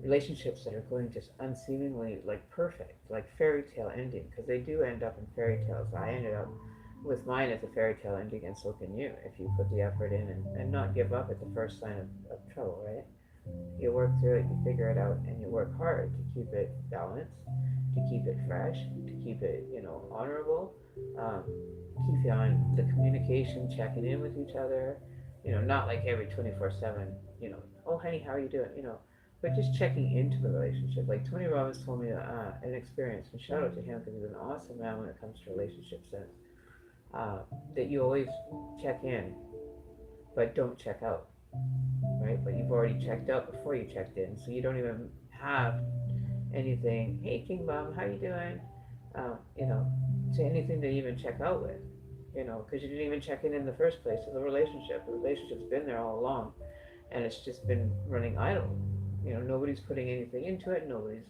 relationships that are going just unseemingly like perfect, like fairy tale ending, because they do end up in fairy tales. I ended up with mine as a fairy tale ending, and so can you if you put the effort in and not give up at the first sign of trouble, right? You work through it, you figure it out, and you work hard to keep it balanced, to keep it fresh, to keep it, honorable. Um, Keep you on the communication, checking in with each other. Not like every 24/7. Oh honey, how are you doing? But just checking into the relationship. Like Tony Robbins told me an experience, and shout out to him because he's an awesome man when it comes to relationships. Uh, that you always check in, but don't check out, right? But you've already checked out before you checked in, so you don't even have anything. Hey, King Bum, how you doing? You know, to anything to even check out with. Because you didn't even check in the first place. So the relationship's been there all along, and it's just been running idle. Nobody's putting anything into it. Nobody's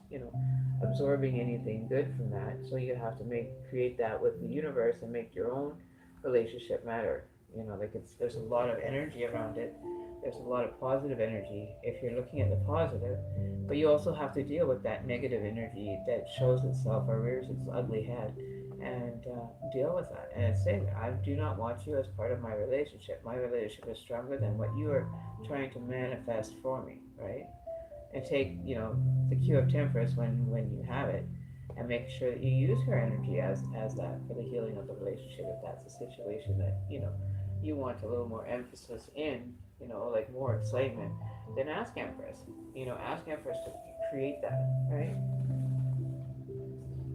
absorbing anything good from that. So you have to create that with the universe and make your own relationship matter. Like there's a lot of energy around it. There's a lot of positive energy if you're looking at the positive, but you also have to deal with that negative energy that shows itself or rears its ugly head, and deal with that. And say, I do not want you as part of my relationship. My relationship is stronger than what you are trying to manifest for me, right? And take the cue of temperance when you have it, and make sure that you use her energy as that for the healing of the relationship if that's a situation that you want a little more emphasis in, like more excitement. Then ask Empress. Ask Empress to create that, right?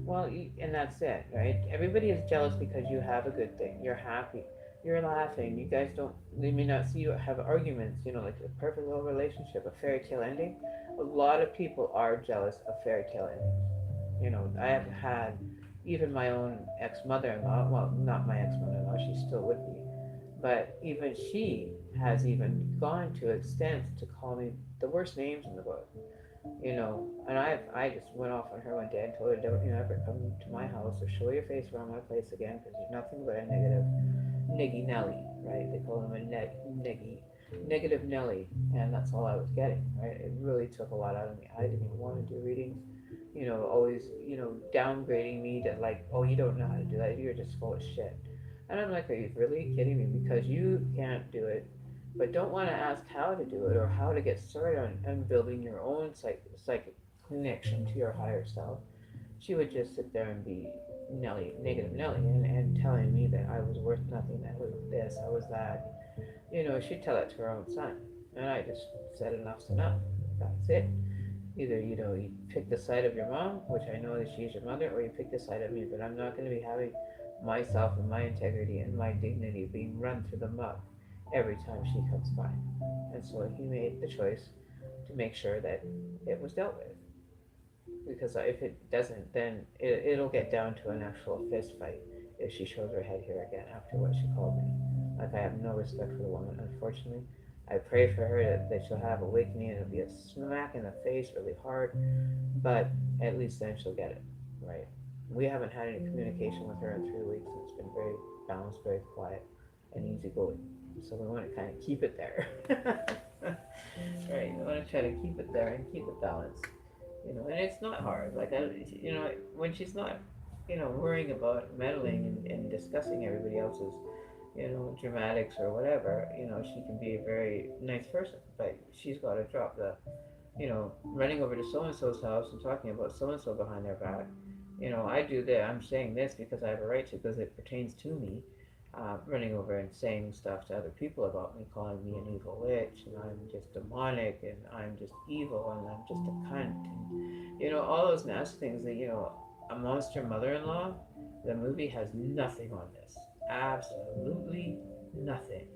Well, and that's it, right? Everybody is jealous because you have a good thing. You're happy. You're laughing. You guys don't. They may not see you have arguments. Like a perfect little relationship, a fairy tale ending. A lot of people are jealous of fairy tale endings. I have had even my own ex mother-in-law. Well, not my ex mother-in-law. She's still with me, but even she has even gone to extents to call me the worst names in the book. And I just went off on her one day and told her, don't you ever come to my house or show your face around my place again because you're nothing but a negative Niggy Nelly, right? They call him a Niggy, negative Nelly, and that's all I was getting, right? It really took a lot out of me. I didn't even want to do readings, always, downgrading me to like, oh, you don't know how to do that, you're just full of shit. And I'm like, are you really kidding me? Because you can't do it, but don't want to ask how to do it or how to get started on building your own psychic connection to your higher self. She would just sit there and be negative Nelly, and telling me that I was worth nothing, I was this, I was that. She'd tell it to her own son. And I just said enough's enough. That's it. Either, you pick the side of your mom, which I know that she's your mother, or you pick the side of me, but I'm not going to be having myself and my integrity and my dignity being run through the muck every time she comes by. And so he made the choice to make sure that it was dealt with, because if it doesn't, then it'll get down to an actual fist fight if she shows her head here again after what she called me. Like, I have no respect for the woman, unfortunately. I pray for her that she'll have awakening and it'll be a smack in the face really hard, but at least then she'll get it, right? We haven't had any communication with her in 3 weeks, and it's been very balanced, very quiet, and easygoing. So we want to kind of keep it there. Right, we want to try to keep it there and keep it balanced. And it's not hard. Like, when she's not, worrying about meddling and discussing everybody else's, dramatics or whatever, she can be a very nice person. But she's got to drop the, running over to so and so's house and talking about so and so behind their back. I do that. I'm saying this because I have a right to, because it pertains to me. Running over and saying stuff to other people about me, calling me an evil witch, and I'm just demonic, and I'm just evil, and I'm just a cunt, and all those nasty things that a monster mother-in-law. The movie has nothing on this, absolutely nothing.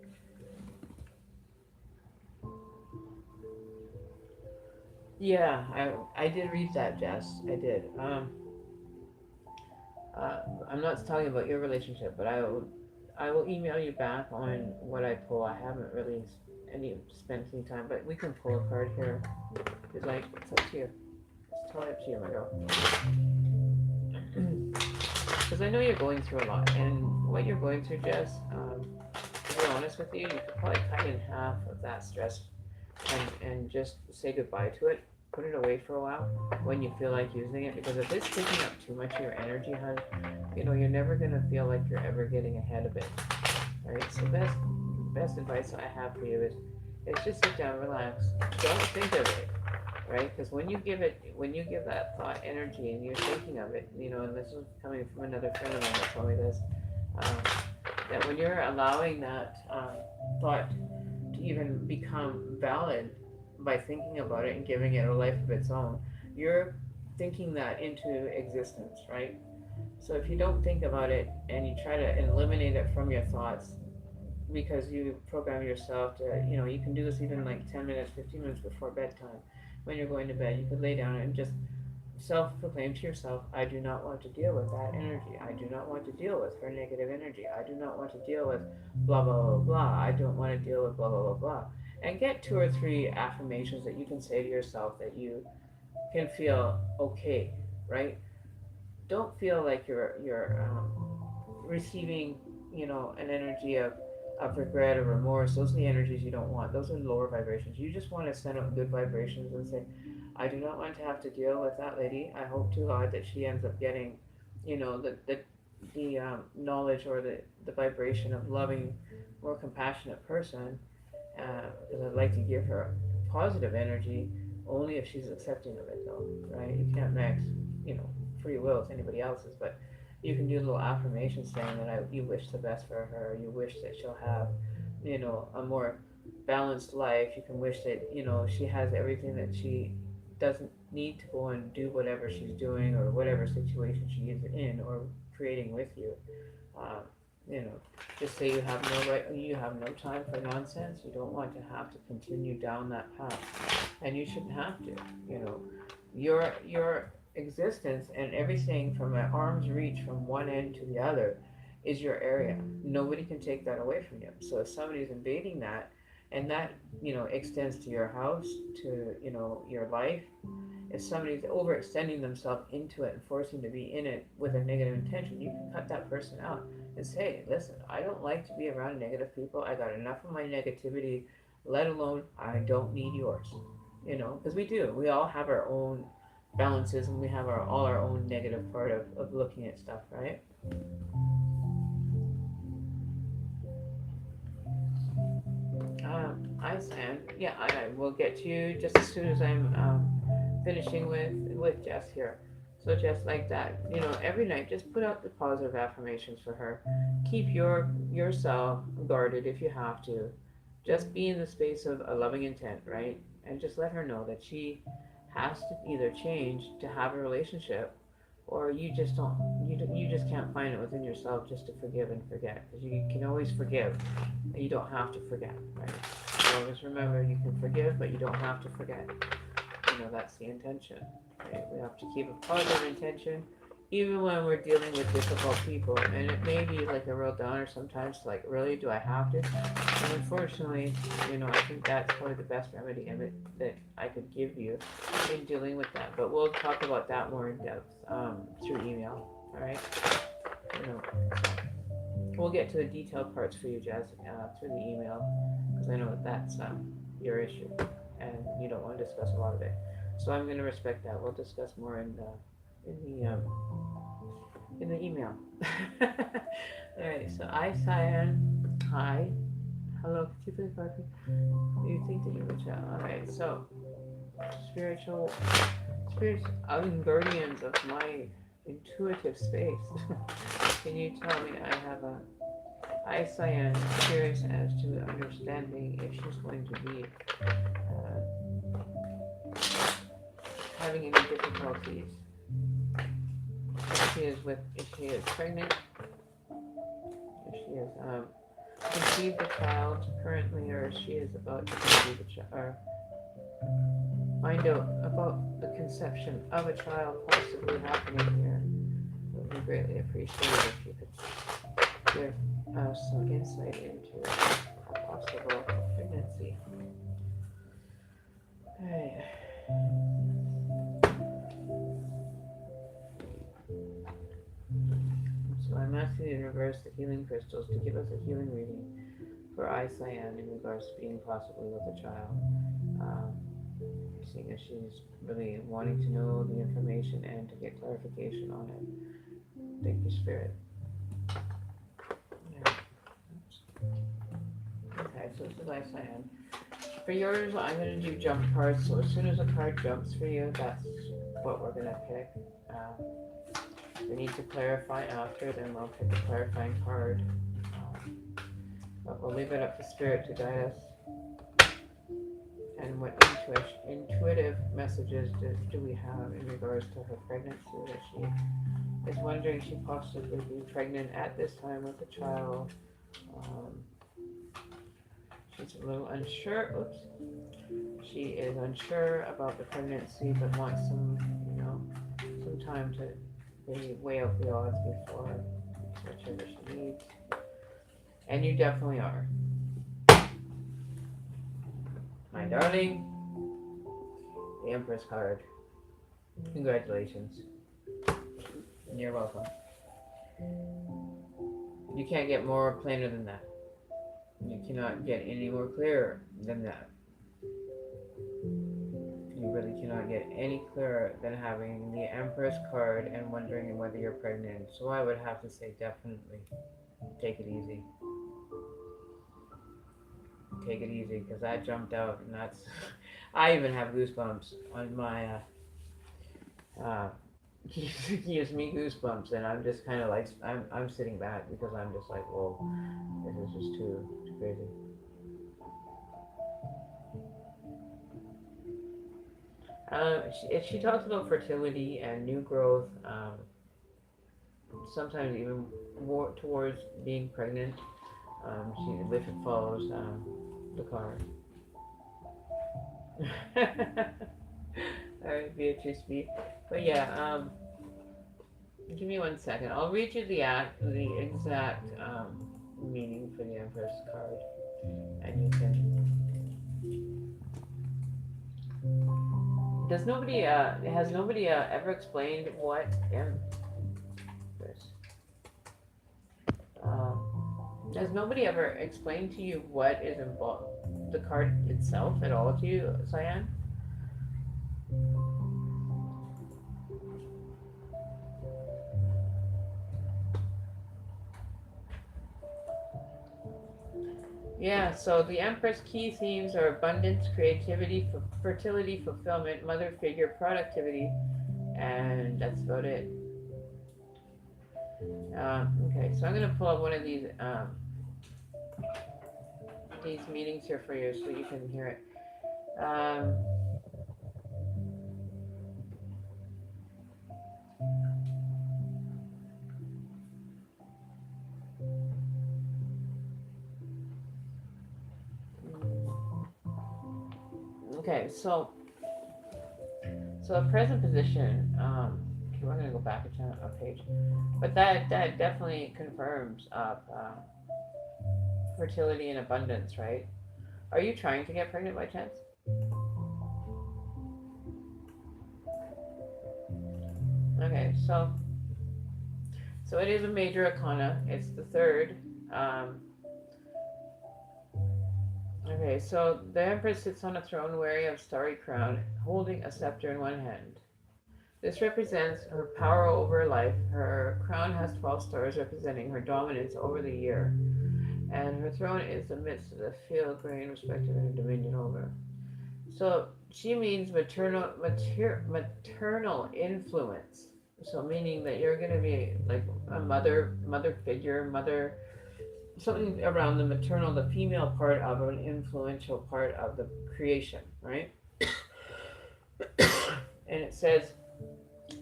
Yeah, I did read that, Jess. I did. I'm not talking about your relationship, but I will email you back on what I pull. I haven't really spent any time, but we can pull a card here. It's like it's up to you. It's totally up to you, my girl. Because I know you're going through a lot, and what you're going through, Jess. To be honest with you, you could probably cut in half of that stress and just say goodbye to it. Put it away for a while when you feel like using it, because if it's taking up too much of your energy, hun, you're never gonna feel like you're ever getting ahead of it. All right. So best advice I have for you is just sit down, relax. Don't think of it, right? Because when you give that thought energy and you're thinking of it, and this is coming from another friend of mine that told me this, um, that when you're allowing that thought to even become valid by thinking about it and giving it a life of its own, you're thinking that into existence, right? So if you don't think about it and you try to eliminate it from your thoughts because you program yourself to, you can do this even like 10 minutes, 15 minutes before bedtime. When you're going to bed, you could lay down and just self-proclaim to yourself, I do not want to deal with that energy. I do not want to deal with her negative energy. I do not want to deal with blah, blah, blah, blah. I don't want to deal with blah, blah, blah, blah. And get 2 or 3 affirmations that you can say to yourself that you can feel okay, right? Don't feel like you're receiving, an energy of regret or remorse. Those are the energies you don't want. Those are lower vibrations. You just want to send out good vibrations and say, I do not want to have to deal with that lady. I hope to God that she ends up getting, the knowledge or the vibration of loving, more compassionate person. Because I'd like to give her positive energy, only if she's accepting of it, though, right? You can't max, you know, free will to anybody else's, but you can do little affirmations saying that you wish the best for her. You wish that she'll have, a more balanced life. You can wish that, she has everything that she doesn't need to go and do whatever she's doing or whatever situation she is in or creating with you. Um, you know, just say you have no time for nonsense. You don't want to have to continue down that path, and you shouldn't have to. You know, your existence and everything from an arm's reach from one end to the other is your area. Nobody can take that away from you. So if somebody's invading that, and that extends to your house, to your life, if somebody's overextending themselves into it and forcing to be in it with a negative intention, you can cut that person out and say, listen, I don't like to be around negative people. I got enough of my negativity, let alone I don't need yours. Because we do. We all have our own balances and we have all our own negative part of looking at stuff, right? I stand. Yeah, I will get to you just as soon as I'm finishing with Jess here. So just like that, every night, just put out the positive affirmations for her. Keep yourself guarded if you have to. Just be in the space of a loving intent, right? And just let her know that she has to either change to have a relationship, or you just don't. You just can't find it within yourself just to forgive and forget, because you can always forgive, and you don't have to forget, right? So always remember, you can forgive, but you don't have to forget. That's the intention, right? We have to keep a positive intention even when we're dealing with difficult people, and it may be like a real downer sometimes, like, really, do I have to? And unfortunately, I think that's probably the best remedy of it that I could give you in dealing with that, but we'll talk about that more in depth through email. All right, you know we'll get to the detailed parts for you, Jazz, through the email, because I know that's your issue and you don't want to discuss a lot of it. So I'm going to respect that. We'll discuss more in the email. All right. So Cyan. Hi. Hello. Could you please park? You think that you would chat? All right. So spiritual spirits and guardians of my intuitive space. Can you tell me I have a Cyan curious as to understanding if she's going to be having any difficulties. If she is pregnant, if she has conceived a child currently, or she is about to conceive a child, or find out about the conception of a child possibly happening here. would be greatly appreciated if you could give us some insight into a possible pregnancy. Okay. So I'm asking the universe, the healing crystals, to give us a healing reading for I, Cyan, in regards to being possibly with a child. Um, Seeing as she's really wanting to know the information and to get clarification on it. Thank you, Spirit. Yeah. Okay, so this is I, Cyan. For yours, I'm going to do jump cards. So as soon as a card jumps for you, that's what we're going to pick. We need to clarify after, then we'll pick a clarifying card. But we'll leave it up to Spirit to guide us. And what intuitive messages do we have in regards to her pregnancy? That she is wondering she possibly be pregnant at this time with a child. She's a little unsure. Oops. She is unsure about the pregnancy, but wants some time to maybe weigh out the odds before whichever she needs. And you definitely are. My darling, the Empress card. Congratulations. You're welcome. You can't get more plainer than that. You cannot get any more clearer than that. You really cannot get any clearer than having the Empress card and wondering whether you're pregnant. So I would have to say definitely take it easy. Take it easy, because that jumped out, and that's I even have goosebumps on my gives me goosebumps, and I'm just kind of like I'm sitting back because I'm just like, whoa, this is just too crazy. She talks about fertility and new growth, sometimes even more towards being pregnant. If it follows the card. Alright, Beatrice B. But yeah, give me 1 second. I'll read you the exact meaning for the Empress card, and you can. Has nobody ever explained what Empress? Has nobody ever explained to you what is involved, the card itself at all to you, Cyan? Yeah, so the Empress key themes are abundance, creativity, fertility, fulfillment, mother figure, productivity, and that's about it. Okay, so I'm going to pull up one of these meetings here for you so you can hear it. Okay, so a present position. Okay, we're gonna go back a page, but that definitely confirms fertility and abundance, right? Are you trying to get pregnant by chance? Okay, so it is a major arcana. It's the third. Okay, so the Empress sits on a throne wearing a starry crown, holding a scepter in one hand. This represents her power over life. Her crown has 12 stars representing her dominance over the year, and her throne is amidst the field, grain, respective her dominion over. So she means maternal influence. So meaning that you're going to be like a mother figure, something around the maternal, the female part of an influential part of the creation, right? And it says,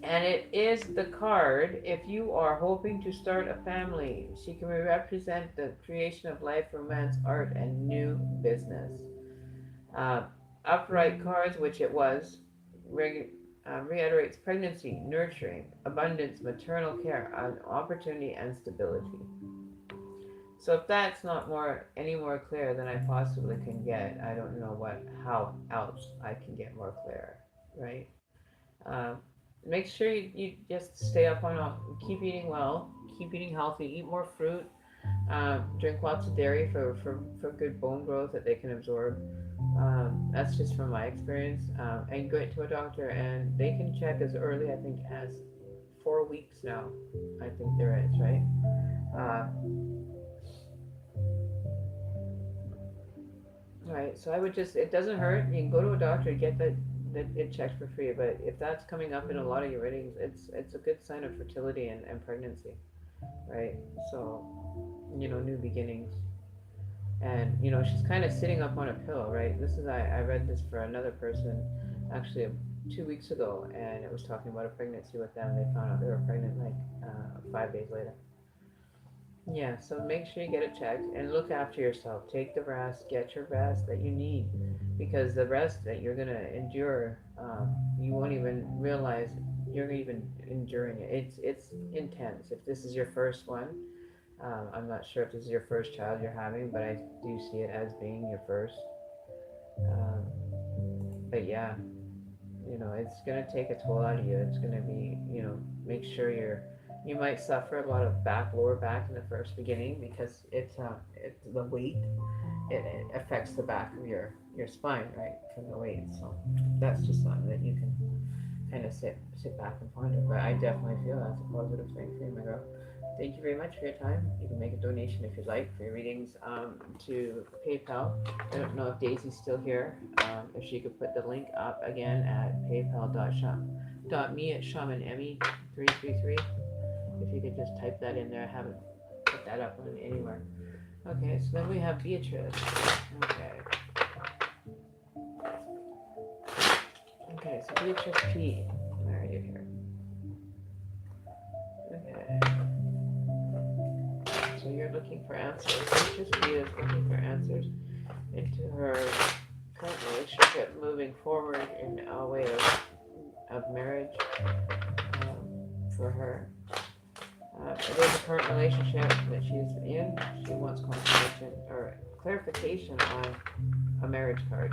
and it is the card if you are hoping to start a family. She can represent the creation of life, romance, art, and new business. Upright cards, which it was, reiterates pregnancy, nurturing, abundance, maternal care, opportunity, and stability. So if that's not any more clear than I possibly can get, I don't know how else I can get more clear, right? Um, Make sure you just stay up on all, keep eating well, keep eating healthy, eat more fruit, drink lots of dairy for good bone growth that they can absorb. That's just from my experience. And go to a doctor, and they can check as early, I think, as 4 weeks now. I think there is, right? Uh, right. So I would just, it doesn't hurt. You can go to a doctor, get that it checked for free. But if that's coming up in a lot of your readings, it's a good sign of fertility and pregnancy, right? So, new beginnings. And she's kind of sitting up on a pill, right? This is I read this for another person actually 2 weeks ago, and it was talking about a pregnancy with them. They found out they were pregnant like 5 days later. Yeah, so make sure you get it checked and look after yourself. Take the rest, get your rest that you need, because the rest that you're gonna endure, you won't even realize you're even enduring it. It's intense. If this is your first one, I'm not sure if this is your first child you're having, but I do see it as being your first. Um, but yeah, it's gonna take a toll out of you. It's gonna be, make sure you might suffer a lot of lower back in the first beginning, because it's the weight. It affects the back of your spine, right, from the weight. So that's just something that you can kind of sit back and ponder. But I definitely feel that's a positive thing for you, my girl. Thank you very much for your time. You can make a donation if you'd like for your readings to PayPal. I don't know if Daisy's still here. If she could put the link up again at paypal.me at shamanemmy333. If you could just type that in there. I haven't put that up on anywhere. Okay, so then we have Beatrice. Okay. Okay, so Beatrice P. Where are you here? Okay. So you're looking for answers. Beatrice P is looking for answers into her current relationship, moving forward in a way of marriage for her. It is a current relationship that she's in. She wants confirmation or clarification on a marriage card.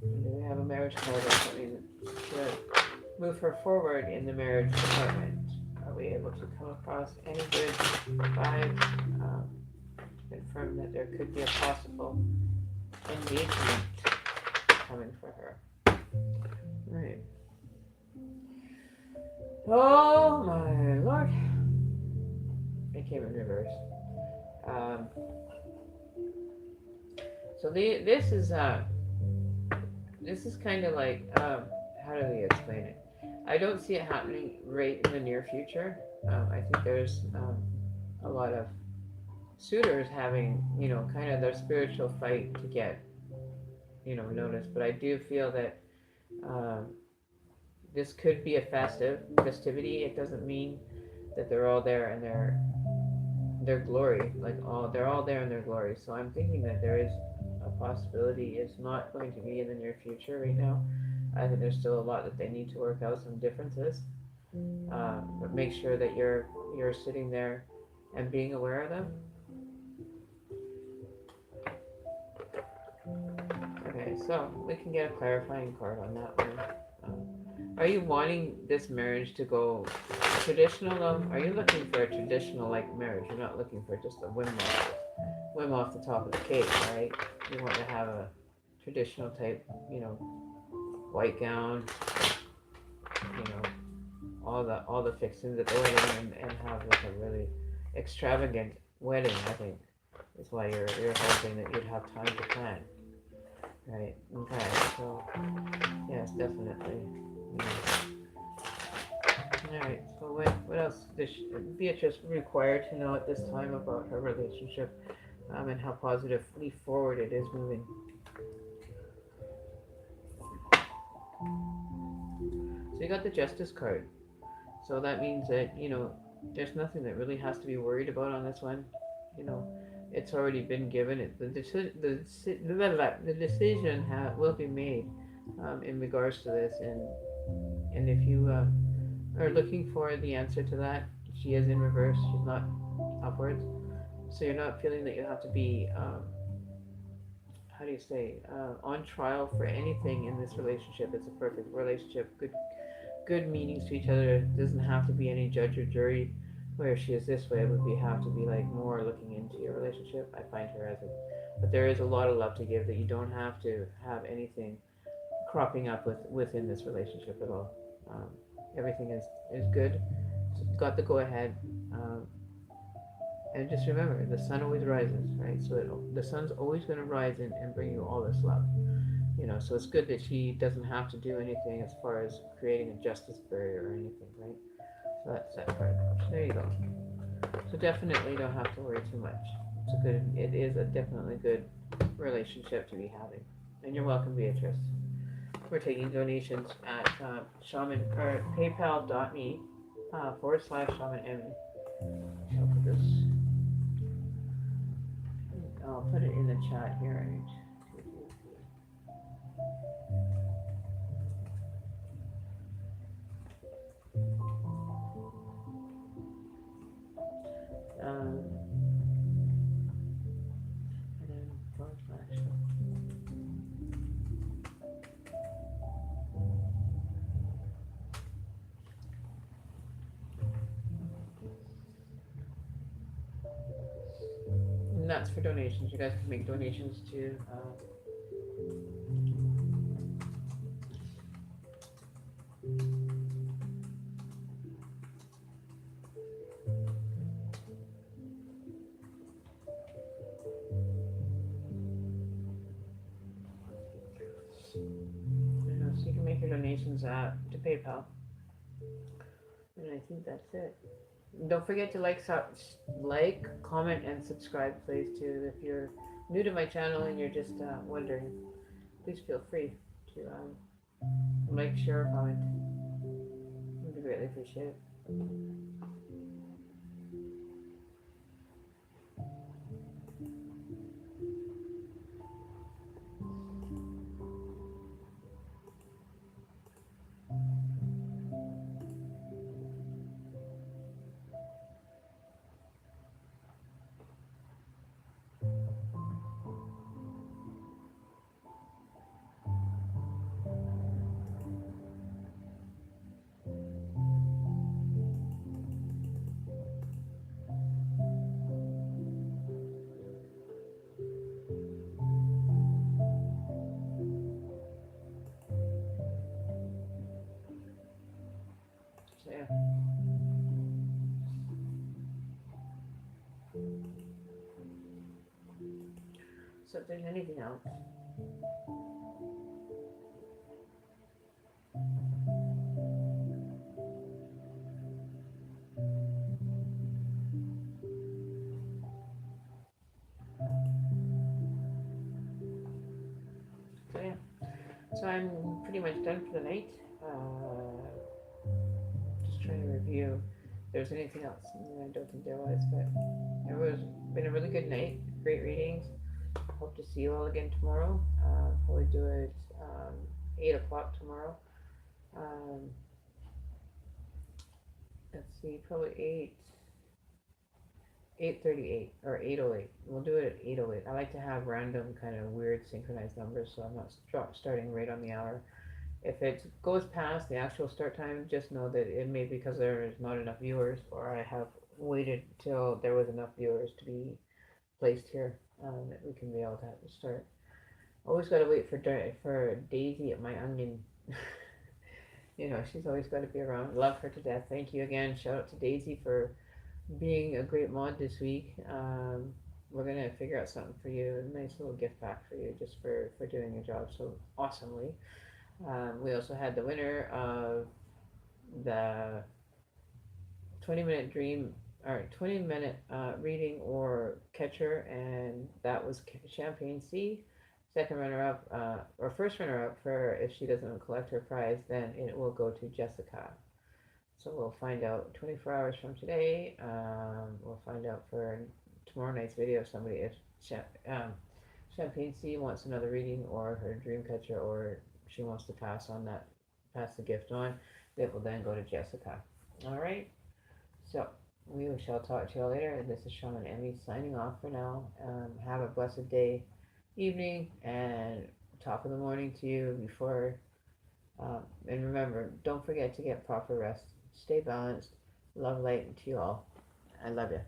Do we have a marriage card or something that should move her forward in the marriage department? Are we able to come across any good vibes? Confirm that there could be a possible engagement coming for her. Right. Oh my lord. It came in reverse. So this is kind of like, how do we explain it? I don't see it happening right in the near future. I think there's a lot of suitors having, kind of their spiritual fight to get, noticed. But I do feel that this could be a festivity. It doesn't mean that they're all there in their glory, they're all there in their glory. So I'm thinking that there is a possibility. It's not going to be in the near future right now. I think there's still a lot that they need to work out, some differences. But make sure that you're sitting there and being aware of them. Okay, so we can get a clarifying card on that one. Are you wanting this marriage to go traditional though? Are you looking for a traditional marriage? You're not looking for just a whim off the top of the cake, right? You want to have a traditional type, white gown, all the fixings at the wedding, and have a really extravagant wedding. I think is why you're hoping that you'd have time to plan. Right. Okay. So yes, definitely. All right. So what else does Beatrice require to know at this time about her relationship, and how positively forward it is moving? So you got the Justice card. So that means that there's nothing that really has to be worried about on this one. It's already been given. The decision will be made in regards to this, and if you are looking for the answer to that, she is in reverse. She's not upwards. So you're not feeling that you have to be, how do you say, on trial for anything in this relationship. It's a perfect relationship, good meanings to each other. It doesn't have to be any judge or jury. Where she is this way, it would be have to be like more looking into your relationship. I find her as a, but there is a lot of love to give that you don't have to have anything cropping up within this relationship at all. Um, Everything is good. Got the go ahead. Um, and just remember, the sun always rises, right? So the sun's always going to rise and bring you all this love. So it's good that she doesn't have to do anything as far as creating a justice barrier or anything, right? So that's that part. So there you go. So definitely don't have to worry too much. It is a definitely good relationship to be having. And you're welcome, Beatrice. We're taking donations at shaman or paypal.me /shaman Emmy. I'll put this. I'll put it in the chat here. Um, and then /. And that's for donations. You guys can make donations to. So you can make your donations to PayPal. And I think that's it. Don't forget to comment, and subscribe, please, too. If you're new to my channel and you're just wondering, please feel free to like, share, comment. It would be greatly appreciated. So yeah. So if there's anything else, so yeah. So I'm pretty much done for the night. Just trying to review if there's anything else. I don't think there was, but it was been a really good night. Great readings. Hope to see you all again tomorrow. Probably do it 8 o'clock tomorrow. Um, let's see, probably 8:38 or 8:08. We'll do it at 8:08. I like to have random kind of weird synchronized numbers, so I'm not starting right on the hour. If it goes past the actual start time, just know that it may be because there is not enough viewers, or I have waited till there was enough viewers to be placed here, that we can be able to start. Always got to wait for Daisy at my onion. She's always got to be around. Love her to death. Thank you again. Shout out to Daisy for being a great mod this week. We're gonna figure out something for you, a nice little gift pack for you, just for doing your job so awesomely. We also had the winner of the 20-minute dream, or 20-minute reading or catcher, and that was Champagne C. Second runner up, or first runner up, for if she doesn't collect her prize, then it will go to Jessica. So we'll find out 24 hours from today. We'll find out for tomorrow night's video if somebody, if Champagne C wants another reading, or her dream catcher, or she wants to pass the gift on. It will then go to Jessica. All right. So we shall talk to you later. This is Shaman Emmy signing off for now. Have a blessed day, evening, and top of the morning to you before. And remember, don't forget to get proper rest. Stay balanced. Love light to you all. I love you.